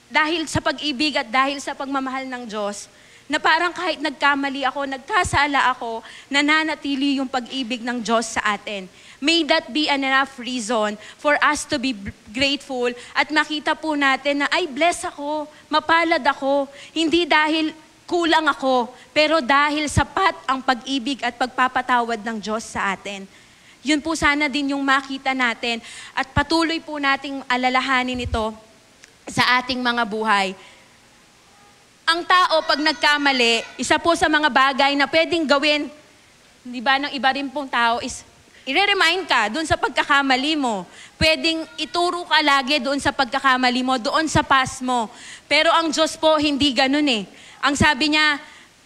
dahil sa pag-ibig at dahil sa pagmamahal ng Diyos, na parang kahit nagkamali ako, nagkasala ako, nananatili yung pag-ibig ng Diyos sa atin. May that be enough reason for us to be grateful at makita po natin na, ay, bless ako, mapalad ako. Hindi dahil kulang ako. Pero dahil sapat ang pag-ibig at pagpapatawad ng Diyos sa atin. Yun po sana din yung makita natin at patuloy po nating alalahanin ito sa ating mga buhay. Ang tao pag nagkamali, isa po sa mga bagay na pwedeng gawin, di ba, ng iba rin pong tao is i-remind ka doon sa pagkakamali mo. Pwedeng ituro ka lagi doon sa pagkakamali mo, doon sa past mo. Pero ang Diyos po, hindi ganun eh. Ang sabi niya,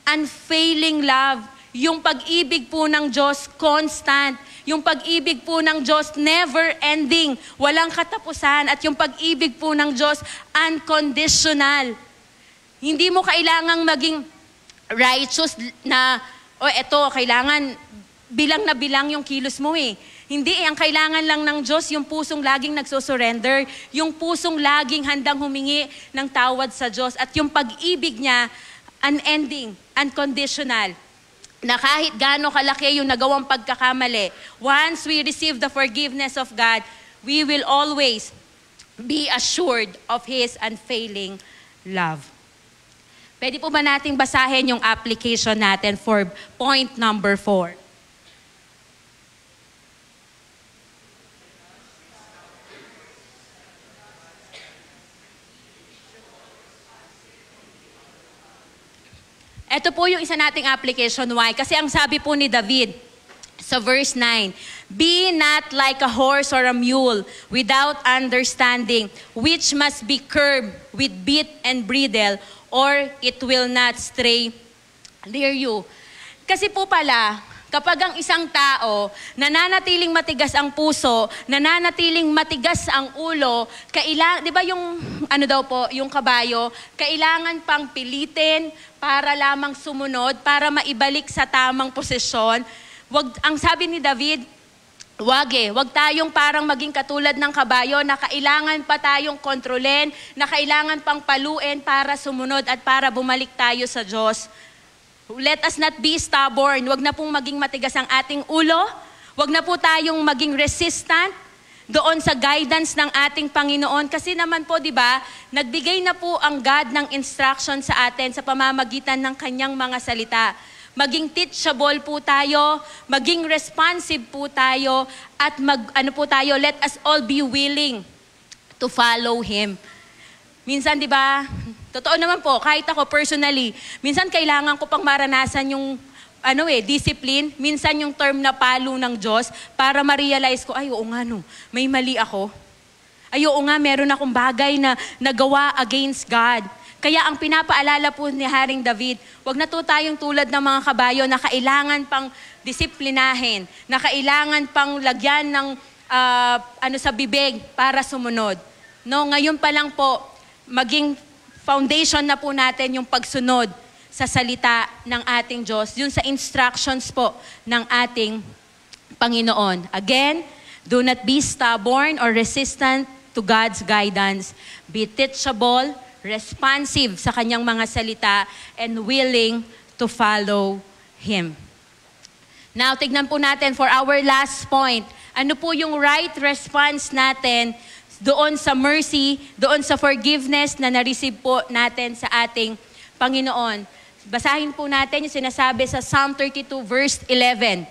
unfailing love. Yung pag-ibig po ng Diyos, constant. Yung pag-ibig po ng Diyos, never ending. Walang katapusan. At yung pag-ibig po ng Diyos, unconditional. Hindi mo kailangang maging righteous na, eto, kailangan bilang na bilang yung kilos mo eh. Hindi ang kailangan lang ng Diyos, yung pusong laging nagsusurrender, yung pusong laging handang humingi ng tawad sa Diyos, at yung pag-ibig niya, unending, unconditional. Na kahit gaano kalaki yung nagawang pagkakamali, once we receive the forgiveness of God, we will always be assured of His unfailing love. Pwede po ba nating basahin yung application natin for point number 4? Ito po yung isa nating application. Why? Kasi ang sabi po ni David sa verse 9, be not like a horse or a mule without understanding, which must be curbed with bit and bridle, or it will not stray near you. Kasi po pala, kapag ang isang tao nananatiling matigas ang puso, nananatiling matigas ang ulo, di ba yung yung kabayo, kailangan pang pilitin para lamang sumunod, para maibalik sa tamang posisyon. Ang sabi ni David, wag tayong parang maging katulad ng kabayo na kailangan pa tayong kontrolin, na kailangan pang paluin para sumunod at para bumalik tayo sa Diyos. Let us not be stubborn. Wag na pong maging matigas ang ating ulo. Wag na po tayong maging resistant doon sa guidance ng ating Panginoon. Kasi naman po, di ba, nagbigay na po ang God ng instruction sa atin sa pamamagitan ng kanyang mga salita. Maging teachable po tayo, maging responsive po tayo, at let us all be willing to follow Him. Minsan, di ba, totoo naman po, kahit ako personally, minsan kailangan ko pang maranasan yung discipline, minsan yung term na palo ng Diyos para ma-realize ko, oo nga may mali ako. Oo nga, meron akong bagay na nagawa against God. Kaya ang pinapaalala po ni Haring David, wag na to tayong tulad ng mga kabayo na kailangan pang disiplinahin, na kailangan pang lagyan ng sa bibig para sumunod. No, ngayon pa lang po, maging foundation na po natin yung pagsunod sa salita ng ating Diyos, yun sa instructions po ng ating Panginoon. Again, do not be stubborn or resistant to God's guidance. Be teachable, responsive sa kanyang mga salita, and willing to follow Him. Now, tignan po natin for our last point. Ano po yung right response natin doon sa mercy, doon sa forgiveness na na-receive po natin sa ating Panginoon? Basahin po natin yung sinasabi sa Psalm 32 verse 11.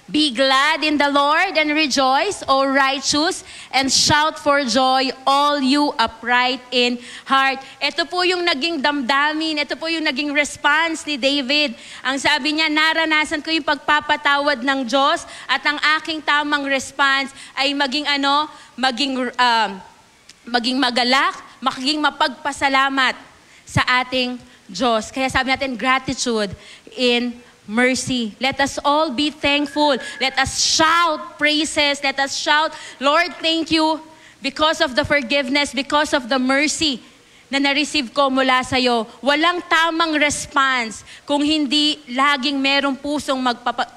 Be glad in the Lord and rejoice, O righteous, and shout for joy, all you upright in heart. Ito po yung naging damdamin, ito po yung naging response ni David. Ang sabi niya, naranasan ko yung pagpapatawad ng Diyos, at ang aking tamang response ay maging magalak, maging mapagpasalamat sa ating Diyos. Kaya sabi natin, gratitude in mercy. Let us all be thankful. Let us shout praises. Let us shout, Lord, thank you because of the forgiveness, because of the mercy na na-receive ko mula sa iyo. Walang tamang response kung hindi laging merong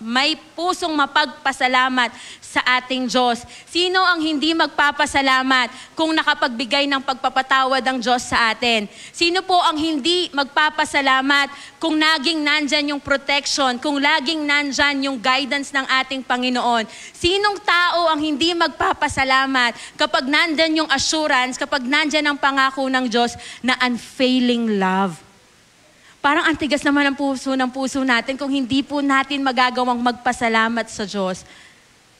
may pusong mapagpasalamat sa ating Diyos. Sino ang hindi magpapasalamat kung nakapagbigay ng pagpapatawad ang Diyos sa atin? Sino po ang hindi magpapasalamat kung naging nandyan yung protection, kung laging nandyan yung guidance ng ating Panginoon? Sinong tao ang hindi magpapasalamat kapag nandyan yung assurance, kapag nandyan ang pangako ng Diyos na unfailing love? parang ang tigas naman ng puso natin kung hindi po natin magagawang magpasalamat sa Diyos.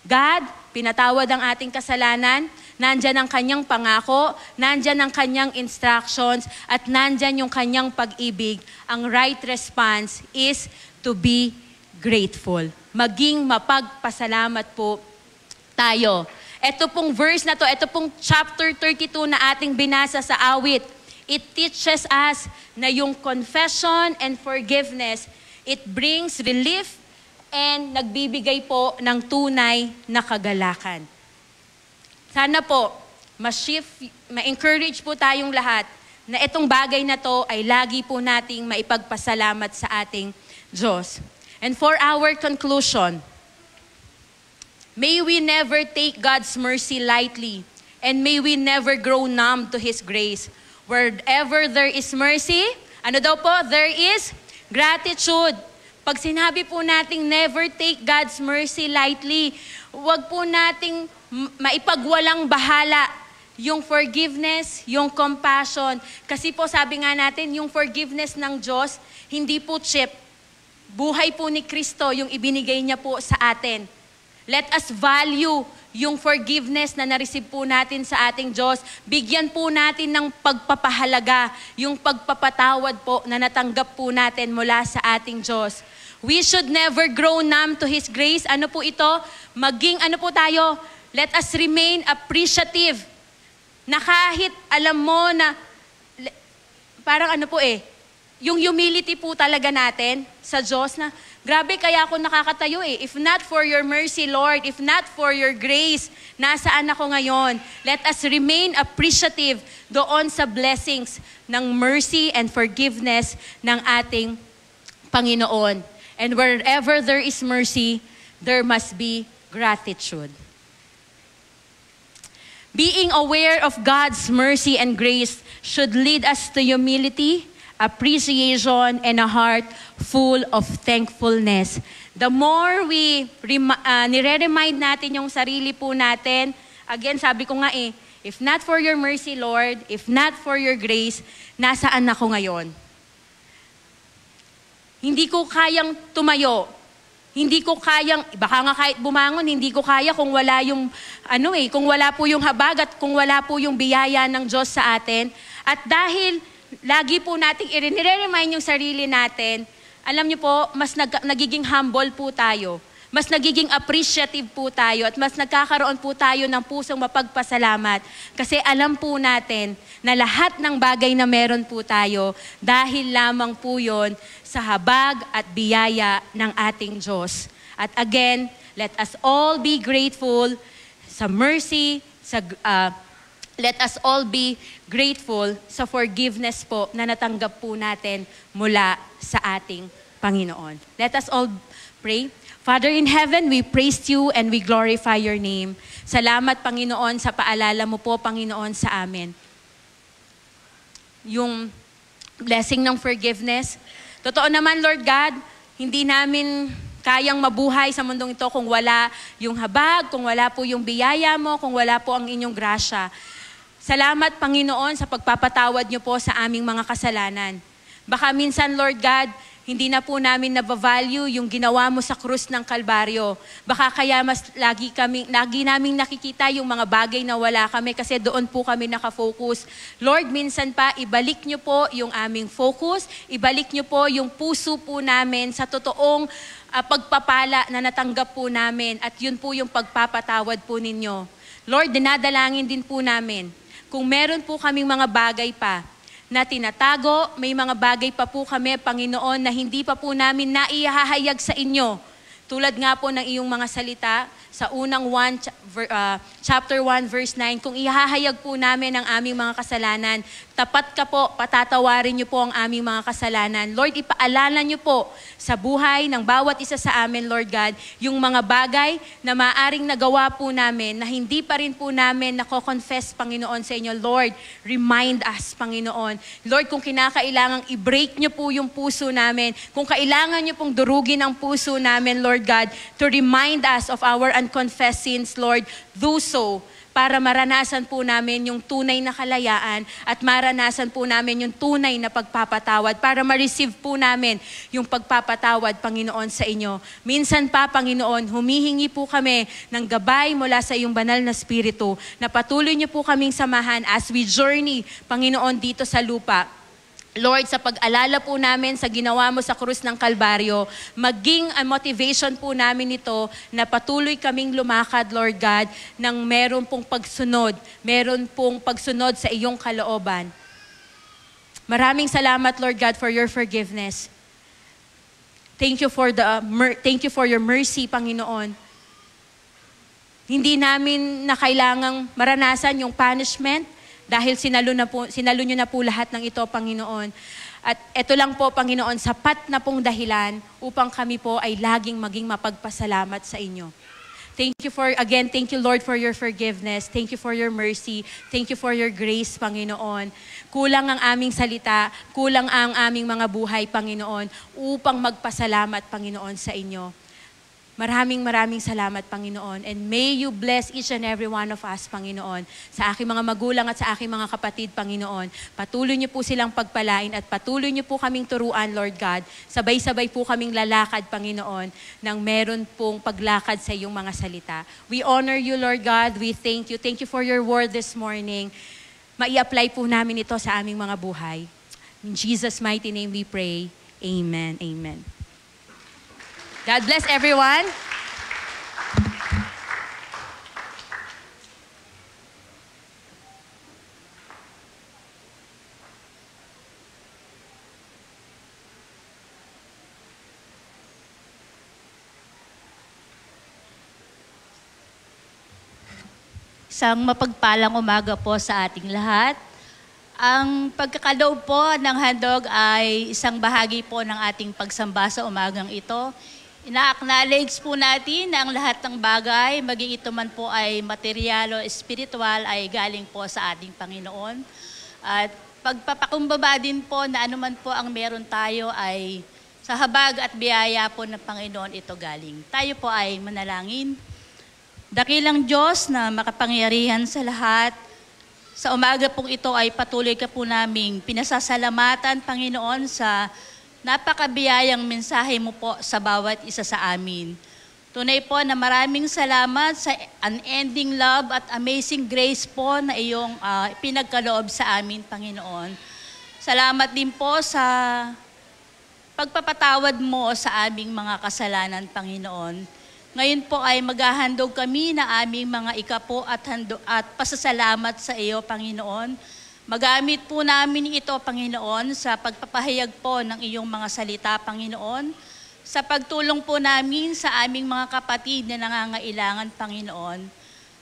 God, pinatawad ang ating kasalanan, nandyan ang kanyang pangako, nandyan ang kanyang instructions, at nandyan yung kanyang pag-ibig. Ang right response is to be grateful. Maging mapagpasalamat po tayo. Ito pong verse na to, ito pong chapter 32 na ating binasa sa awit, it teaches us na yung confession and forgiveness, it brings relief and nagbibigay po ng tunay na kagalakan. Sana po, ma-encourage po tayong lahat na itong bagay na to ay lagi po nating maipagpasalamat sa ating Diyos. And for our conclusion, may we never take God's mercy lightly, and may we never grow numb to His grace. Wherever there is mercy, ano daw po? There is gratitude. Pag sinabi po nating never take God's mercy lightly, huwag po nating maipagwalang bahala yung forgiveness, yung compassion. Kasi po sabi nga natin, yung forgiveness ng Diyos, hindi po cheap. Buhay po ni Kristo yung ibinigay niya po sa atin. Let us value yung forgiveness na na-receive po natin sa ating Diyos. Bigyan po natin ng pagpapahalaga, yung pagpapatawad po na natanggap po natin mula sa ating Diyos. We should never grow numb to His grace. Ano po ito? Maging ano po tayo? Let us remain appreciative. Na kahit alam mo na, parang ano po yung humility po talaga natin sa Diyos na, grabe kaya ako nakakatayo If not for your mercy, Lord, if not for your grace, nasaan ako ngayon? Let us remain appreciative doon sa blessings ng mercy and forgiveness ng ating Panginoon. And wherever there is mercy, there must be gratitude. Being aware of God's mercy and grace should lead us to humility, appreciation, and a heart full of thankfulness. The more we nire-remind natin yung sarili po natin, again, sabi ko nga if not for your mercy, Lord, if not for your grace, nasaan ako ngayon? Hindi ko kayang tumayo. Hindi ko kayang, baka nga kahit bumangon, hindi ko kaya kung wala yung, kung wala po yung habag at kung wala po yung biyaya ng Diyos sa atin. At dahil lagi po nating nire-remind yung sarili natin, alam niyo po, mas nagiging humble po tayo. Mas nagiging appreciative po tayo at mas nagkakaroon po tayo ng pusong mapagpasalamat. Kasi alam po natin na lahat ng bagay na meron po tayo dahil lamang po yon sa habag at biyaya ng ating Diyos. At again, let us all be grateful sa mercy, let us all be grateful sa forgiveness po na natanggap po natin mula sa ating Panginoon. Let us all pray. Father in heaven, we praise you and we glorify your name. Salamat, Panginoon, sa paalala mo po, Panginoon, sa amin. Yung blessing ng forgiveness. Totoo naman, Lord God, hindi namin kayang mabuhay sa mundong ito kung wala yung habag, kung wala po yung biyaya mo, kung wala po ang inyong grasya. Salamat, Panginoon, sa pagpapatawad niyo po sa aming mga kasalanan. Baka minsan, Lord God, hindi na po namin nabavalue yung ginawa mo sa krus ng Kalbaryo. Baka kaya mas lagi naming nakikita yung mga bagay na wala kami kasi doon po kami nakafocus. Lord, minsan pa, ibalik niyo po yung aming focus, ibalik niyo po yung puso po namin sa totoong pagpapala na natanggap po namin at yun po yung pagpapatawad po ninyo. Lord, dinadalangin din po namin kung meron po kaming mga bagay pa na tinatago, may mga bagay pa po kami, Panginoon, na hindi pa po namin naihahayag sa inyo. Tulad nga po ng iyong mga salita sa unang chapter 1, verse 9, kung ihahayag po namin ang aming mga kasalanan, tapat ka po, patatawarin niyo po ang aming mga kasalanan. Lord, ipaalala niyo po sa buhay ng bawat isa sa amin, Lord God, yung mga bagay na maaring nagawa po namin na hindi pa rin po namin nako-confess, Panginoon, sa inyo. Lord, remind us, Panginoon. Lord, kung kinakailangang i-break niyo po yung puso namin, kung kailangan niyo pong durugin ang puso namin, Lord God, to remind us of our unconfessed sins, Lord, do so. para maranasan po namin yung tunay na kalayaan at maranasan po namin yung tunay na pagpapatawad, para ma-receive po namin yung pagpapatawad, Panginoon, sa inyo. Minsan pa, Panginoon, humihingi po kami ng gabay mula sa iyong banal na Espiritu na patuloy niyo po kaming samahan as we journey, Panginoon, dito sa lupa. Lord, sa pag-alala po namin sa ginawa mo sa krus ng Kalbaryo, maging motivation po namin ito na patuloy kaming lumakad, Lord God, ng meron pong pagsunod sa iyong kalooban. Maraming salamat, Lord God, for your forgiveness. Thank you for your mercy, Panginoon. Hindi namin na kailangang maranasan yung punishment, dahil sinalo nyo na po lahat ng ito, Panginoon. At ito lang po, Panginoon, sapat na pong dahilan upang kami po ay laging maging mapagpasalamat sa inyo. Thank you, Lord, for your forgiveness. Thank you for your mercy. Thank you for your grace, Panginoon. Kulang ang aming salita, kulang ang aming mga buhay, Panginoon, upang magpasalamat, Panginoon, sa inyo. Maraming salamat, Panginoon. And may you bless each and every one of us, Panginoon. Sa aking mga magulang at sa aking mga kapatid, Panginoon. Patuloy niyo po silang pagpalain at patuloy niyo po kaming turuan, Lord God. Sabay-sabay po kaming lalakad, Panginoon, nang meron pong paglakad sa iyong mga salita. We honor you, Lord God. We thank you. Thank you for your word this morning. Mai-apply po namin ito sa aming mga buhay. In Jesus' mighty name we pray. Amen. Amen. God bless everyone. Isang mapagpalang umaga po sa ating lahat. Ang pagkakaloob po ng handog ay isang bahagi po ng ating pagsamba sa umagang ito. Ina-acknowledge po natin na ang lahat ng bagay, maging ito man po ay material o espiritual, ay galing po sa ating Panginoon. At pagpapakumbaba din po na anuman po ang meron tayo ay sa habag at biyaya po ng Panginoon ito galing. Tayo po ay manalangin. Dakilang Diyos na makapangyarihan sa lahat, sa umaga pong ito ay patuloy ka po naming pinasasalamatan, Panginoon, sa napakabiyayang mensahe mo po sa bawat isa sa amin. Tunay po na maraming salamat sa unending love at amazing grace po na iyong pinagkaloob sa amin, Panginoon. Salamat din po sa pagpapatawad mo sa aming mga kasalanan, Panginoon. Ngayon po ay maghahandog kami na aming mga ikapo at pasasalamat sa iyo, Panginoon. Magamit po namin ito, Panginoon, sa pagpapahayag po ng iyong mga salita, Panginoon, sa pagtulong po namin sa aming mga kapatid na nangangailangan, Panginoon,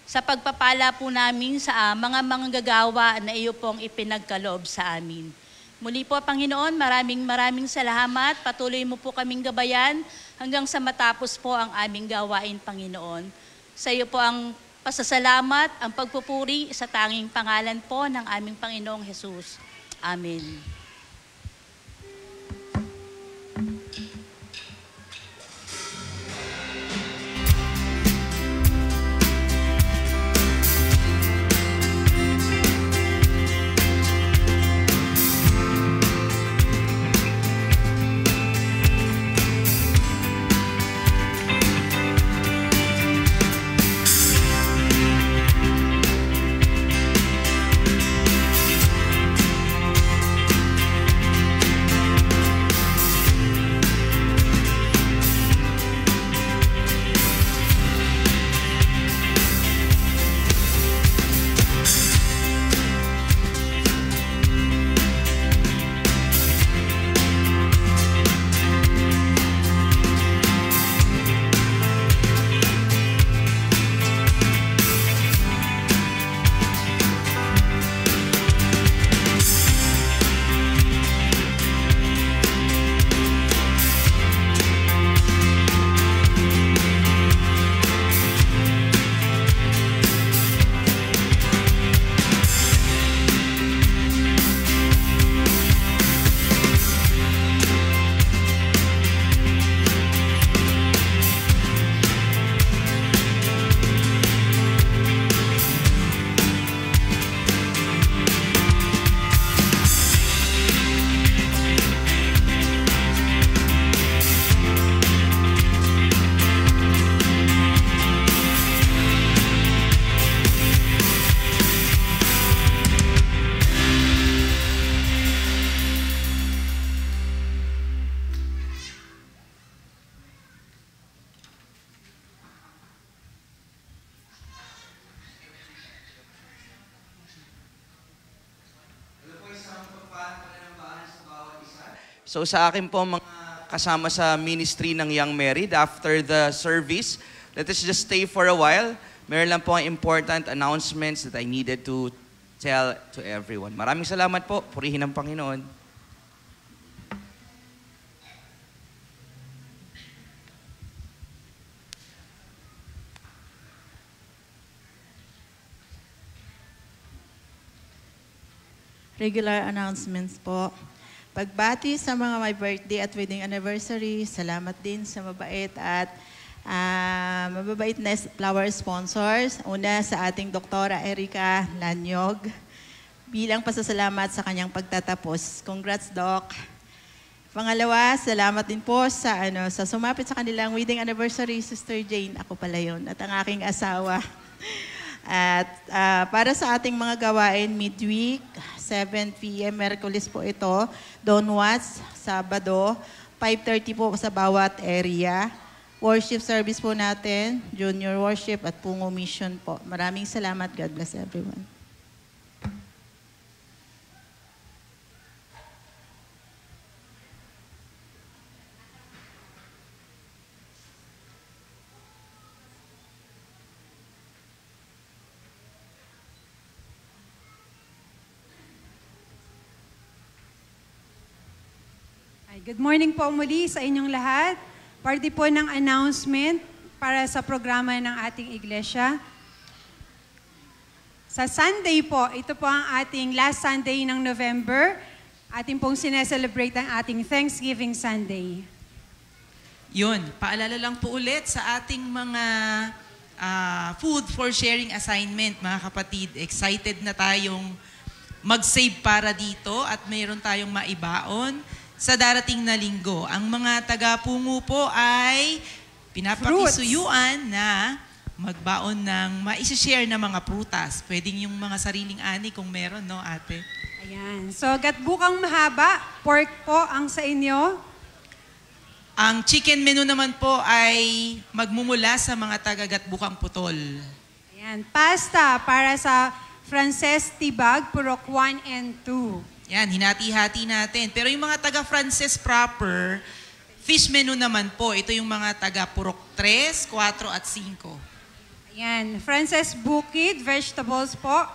sa pagpapala po namin sa mga manggagawa na iyo pong ipinagkaloob sa amin. Muli po, Panginoon, maraming salamat. Patuloy mo po kaming gabayan hanggang sa matapos po ang aming gawain, Panginoon. Sa iyo po ang pasasalamat, ang pagpupuri sa tanging pangalan po ng aming Panginoong Jesus. Amen. So sa akin po mga kasama sa ministry ng Young Married, after the service, let us just stay for a while. Meron lang po ang important announcements that I needed to tell to everyone. Maraming salamat po. Purihin ang Panginoon. Regular announcements po. Pagbati sa mga may birthday at wedding anniversary, salamat din sa mabait at mababait na flower sponsors. Una sa ating Doktora Erica Lanyog, bilang pasasalamat sa kanyang pagtatapos. Congrats, Doc. Pangalawa, salamat din po sa sumapit sa kanilang wedding anniversary, Sister Jane. Ako pala yun. At ang aking asawa. At para sa ating mga gawain, midweek, 7 p.m. Merkulis po ito, Don Watts, Sabado, 5:30 po sa bawat area. Worship service po natin, Junior Worship at Pungo Mission po. Maraming salamat. God bless everyone. Good morning po muli sa inyong lahat. Parte po ng announcement para sa programa ng ating iglesia. Sa Sunday po, ito po ang ating last Sunday ng November. Ating pong sineselebrate ang ating Thanksgiving Sunday. Yun, paalala lang po ulit sa ating mga food for sharing assignment, mga kapatid. Excited na tayong mag-save para dito at mayroon tayong maibaon sa darating na linggo. Ang mga taga-pungo po ay pinapakisuyuan na magbaon ng maisi-share na mga prutas. Pwedeng yung mga sariling ani kung meron, no, ate? Ayan. So, gatbukang mahaba, pork po ang sa inyo. Ang chicken menu naman po ay magmumula sa mga taga-gatbukang putol. Ayan. Pasta para sa Frances Tibag, Purok 1 and 2. Yan, hinati-hati natin. Pero yung mga taga-Frances proper, fish menu naman po. Ito yung mga taga-Purok 3, 4 at 5. Ayan. Frances Bukid, vegetables po.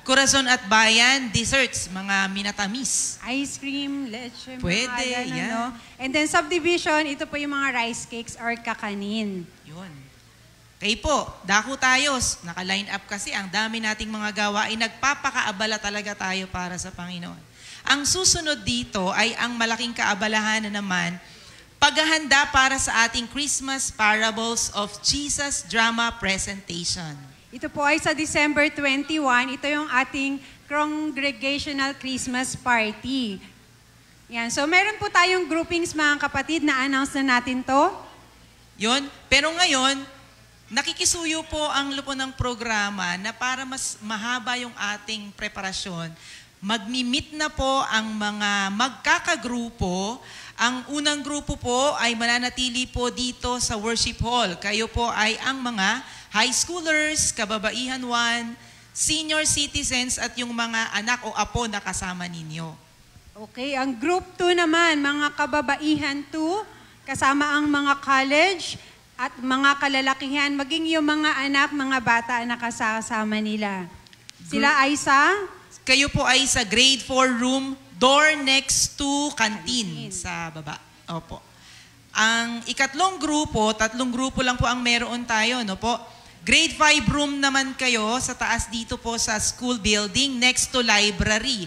Corazon at Bayan, desserts, mga minatamis. Ice cream, leche, pwede, mga ganun, yan. no? And then subdivision, ito po yung mga rice cakes or kakanin. Yun. Kayo po, dako tayo. Naka-line up kasi ang dami nating mga gawain. Nagpapakaabala talaga tayo para sa Panginoon. Ang susunod dito ay ang malaking kaabalahan na naman, paghahanda para sa ating Christmas Parables of Jesus drama presentation. Ito po ay sa December 21. Ito yung ating Congregational Christmas Party. Yan. So meron po tayong groupings mga kapatid, na-announce na natin to. Yun. Pero ngayon, nakikisuyo po ang lupo ng programa na para mas mahaba yung ating preparasyon, magmi-meet na po ang mga magkakagrupo. Ang unang grupo po ay mananatili po dito sa worship hall. Kayo po ay ang mga high schoolers, kababaihan 1, senior citizens at yung mga anak o apo na kasama ninyo. Okay, ang group 2 naman, mga kababaihan 2, kasama ang mga college, at mga kalalakihan, maging yung mga anak, mga bata na kasama nila. Sila ay sa? Kayo po ay sa grade 4 room, door next to canteen sa baba. Opo. Ang ikatlong grupo, 3 grupo lang po ang meron tayo, no po? Grade 5 room naman kayo sa taas dito po sa school building next to library.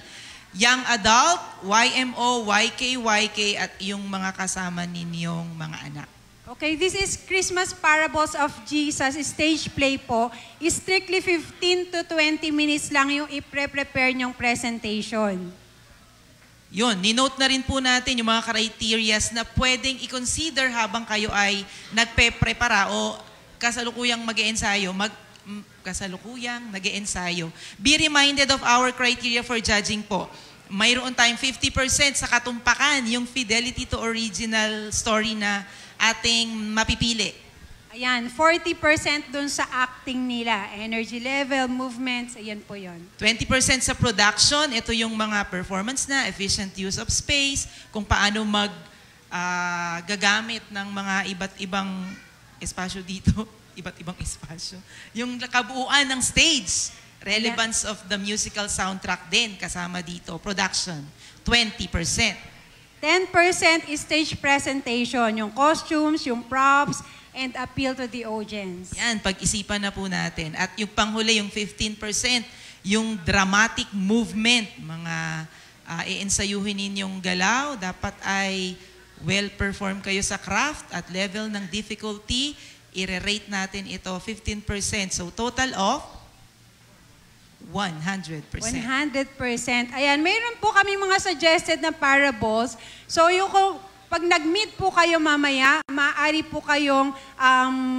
Young adult, YMO, YK, at yung mga kasama ninyong mga anak. Okay, this is Christmas Parables of Jesus stage play po. Strictly 15 to 20 minutes lang yung i-prepare nyong presentation. Yun, ninote na rin po natin yung mga criterias na pwedeng i-consider habang kayo ay nagpe-prepara o kasalukuyang mag-e-ensayo, Be reminded of our criteria for judging po. Mayroon tayong 50% sa katumpakan, yung fidelity to original story na ating mapipili. Ayan, 40% dun sa acting nila. Energy level, movements, ayan po yon. 20% sa production, ito yung mga performance na, efficient use of space, kung paano gagamit ng mga iba't ibang espasyo dito, iba't ibang espasyo. Yung kabuuan ng stage, relevance of the musical soundtrack din kasama dito, production, 20%. 10% is stage presentation, yung costumes, yung props, and appeal to the audience. Yan, pag-isipan na po natin. At yung panghuli, yung 15%, yung dramatic movement, mga iensayuhin ninyong galaw, dapat ay well-perform kayo sa craft at level ng difficulty, i-rate natin ito 15%. So total of 100%. 100%. Ayan, mayroon po kami mga suggested na parables. So yung pag nag-meet po kayo mamaya, maaari po kayong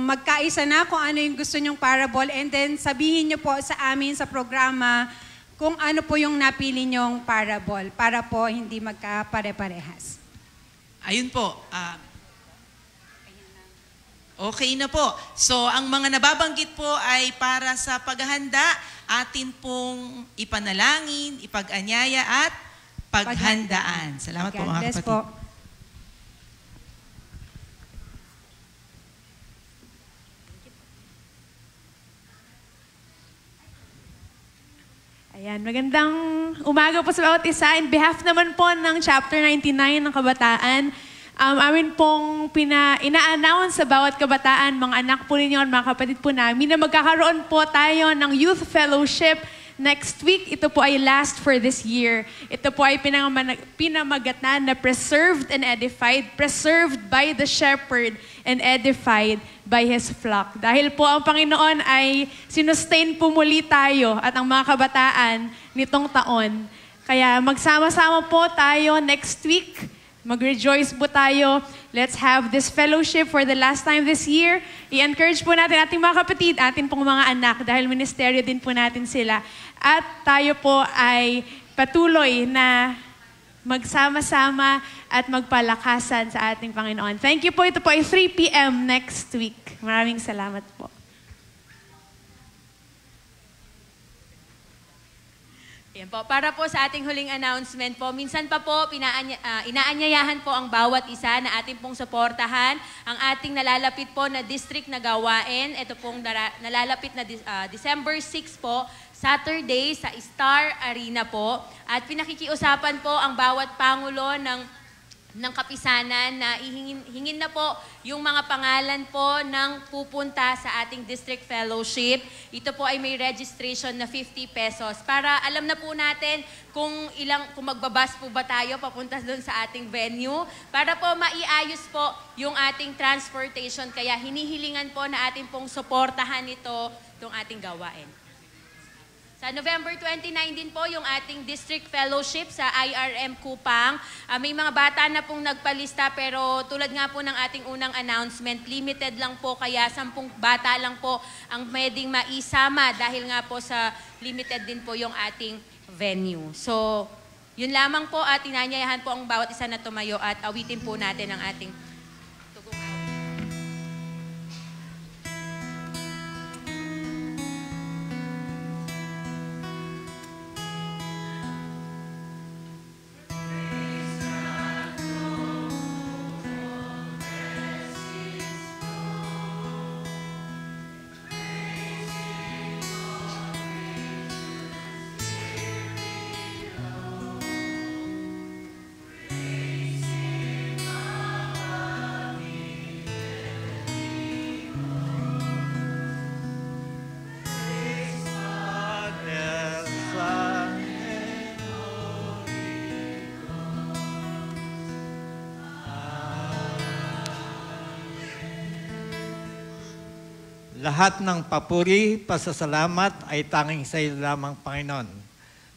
magkaisa na kung ano yung gusto nyong parable and then sabihin nyo po sa amin sa programa kung ano po yung napili nyong parable para po hindi magkapare-parehas. Ayun po. Okay na po. So, ang mga nababanggit po ay para sa paghahanda, atin pong ipanalangin, ipag-anyaya at paghandaan. Salamat po mga kapatid. Po. Ayan, magandang umaga po sa bawat isa. In behalf naman po ng Chapter 99 ng Kabataan, amin pong ina-announce sa bawat kabataan, mga anak po ninyo, mga kapatid po namin, na magkakaroon po tayo ng Youth Fellowship next week. Ito po ay last for this year. Ito po ay pinamagatnan na preserved and edified, preserved by the shepherd and edified by His flock. Dahil po ang Panginoon ay sinustain po muli tayo at ang mga kabataan nitong taon. Kaya magsama-sama po tayo next week. Mag-rejoice po tayo. Let's have this fellowship for the last time this year. I-encourage po natin ating mga kapatid, ating pong mga anak, dahil ministeryo din po natin sila. At tayo po ay patuloy na magsama-sama at magpalakasan sa ating Panginoon. Thank you po. Ito po ay 3 p.m. next week. Maraming salamat po. Yan po. Para po sa ating huling announcement po, minsan pa po inaanyayahan po ang bawat isa na ating pong suportahan ang ating nalalapit po na district na gawain. Ito pong nalalapit na December 6 po, Saturday sa Star Arena po. At pinakikiusapan po ang bawat pangulo ng kapisanan na hingin na po yung mga pangalan po ng pupunta sa ating district fellowship. Ito po ay may registration na 50 pesos para alam na po natin kung magbabas po ba tayo papunta doon sa ating venue para po maiayos po yung ating transportation. Kaya hinihilingan po na ating pong suportahan ito itong ating gawain. Sa November 29 din po yung ating district fellowship sa IRM Kupang. May mga bata na pong nagpalista pero tulad nga po ng ating unang announcement, limited lang po kaya 10 bata lang po ang pwedeng maisama dahil nga po sa limited din po yung ating venue. So, yun lamang po at inanyayahan po ang bawat isa na tumayo at awitin po natin ang ating tugong awit. Lahat ng papuri, pasasalamat ay tanging sa iyo lamang, Panginoon.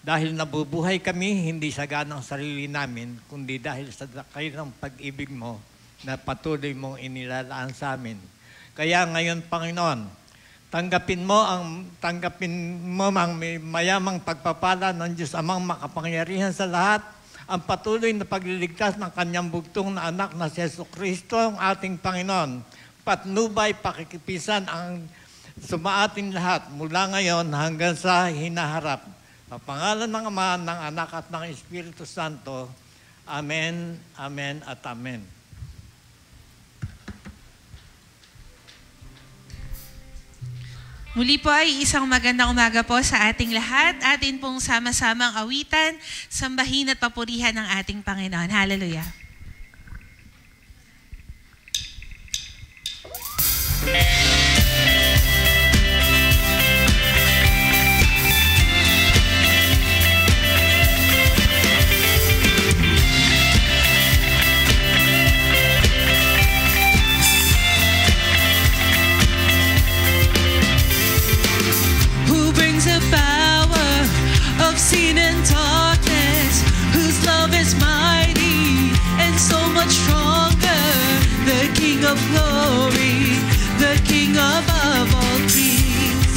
Dahil nabubuhay kami, hindi sa ganang sarili namin, kundi dahil sa dakilang pag-ibig mo na patuloy mong inilalaan sa amin. Kaya ngayon, Panginoon, tanggapin mo ang mayamang pagpapala ng Diyos Amang makapangyarihan sa lahat, ang patuloy na pagliligtas ng kanyang bugtong na anak na si Jesucristo, ang ating Panginoon. patnubay, pakikipisan ang sumaating lahat mula ngayon hanggang sa hinaharap. Sa pangalan ng Ama, ng Anak at ng Espiritu Santo. Amen, amen at amen. Muli po ay isang magandang umaga po sa ating lahat. Atin pong sama-samang awitan, sambahin at papurihan ng ating Panginoon. Hallelujah. Sin and darkness, whose love is mighty and so much stronger. The King of glory, the King above all kings,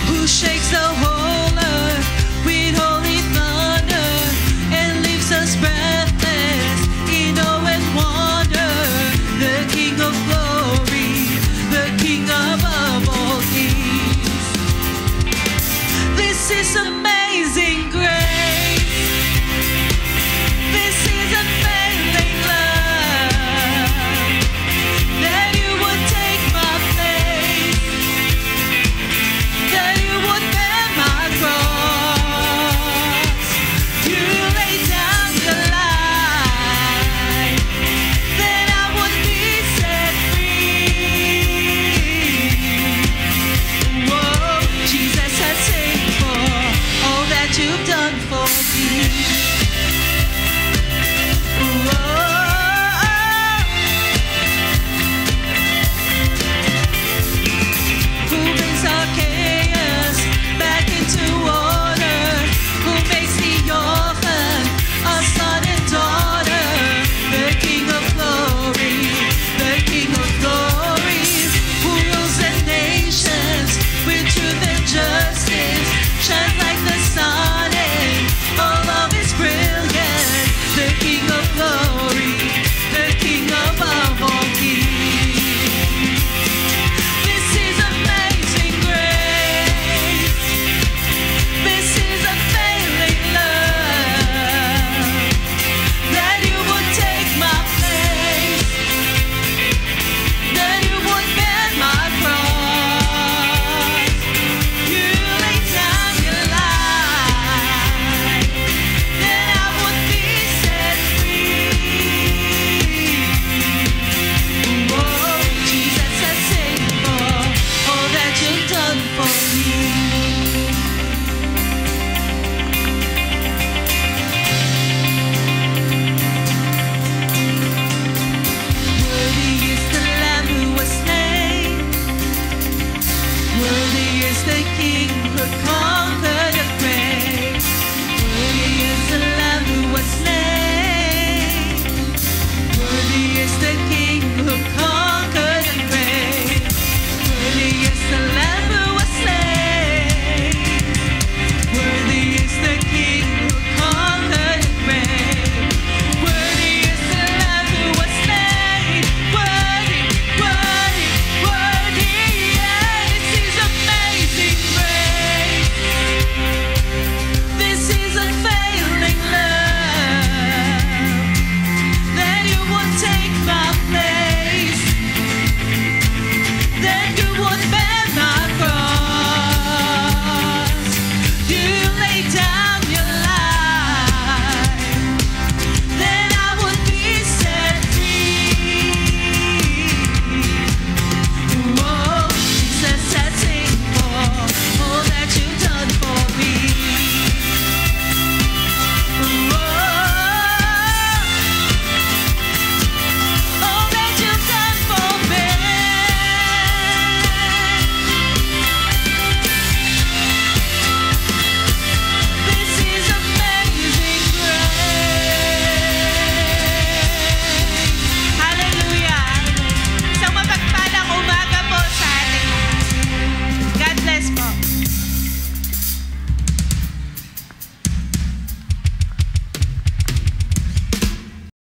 who shakes the whole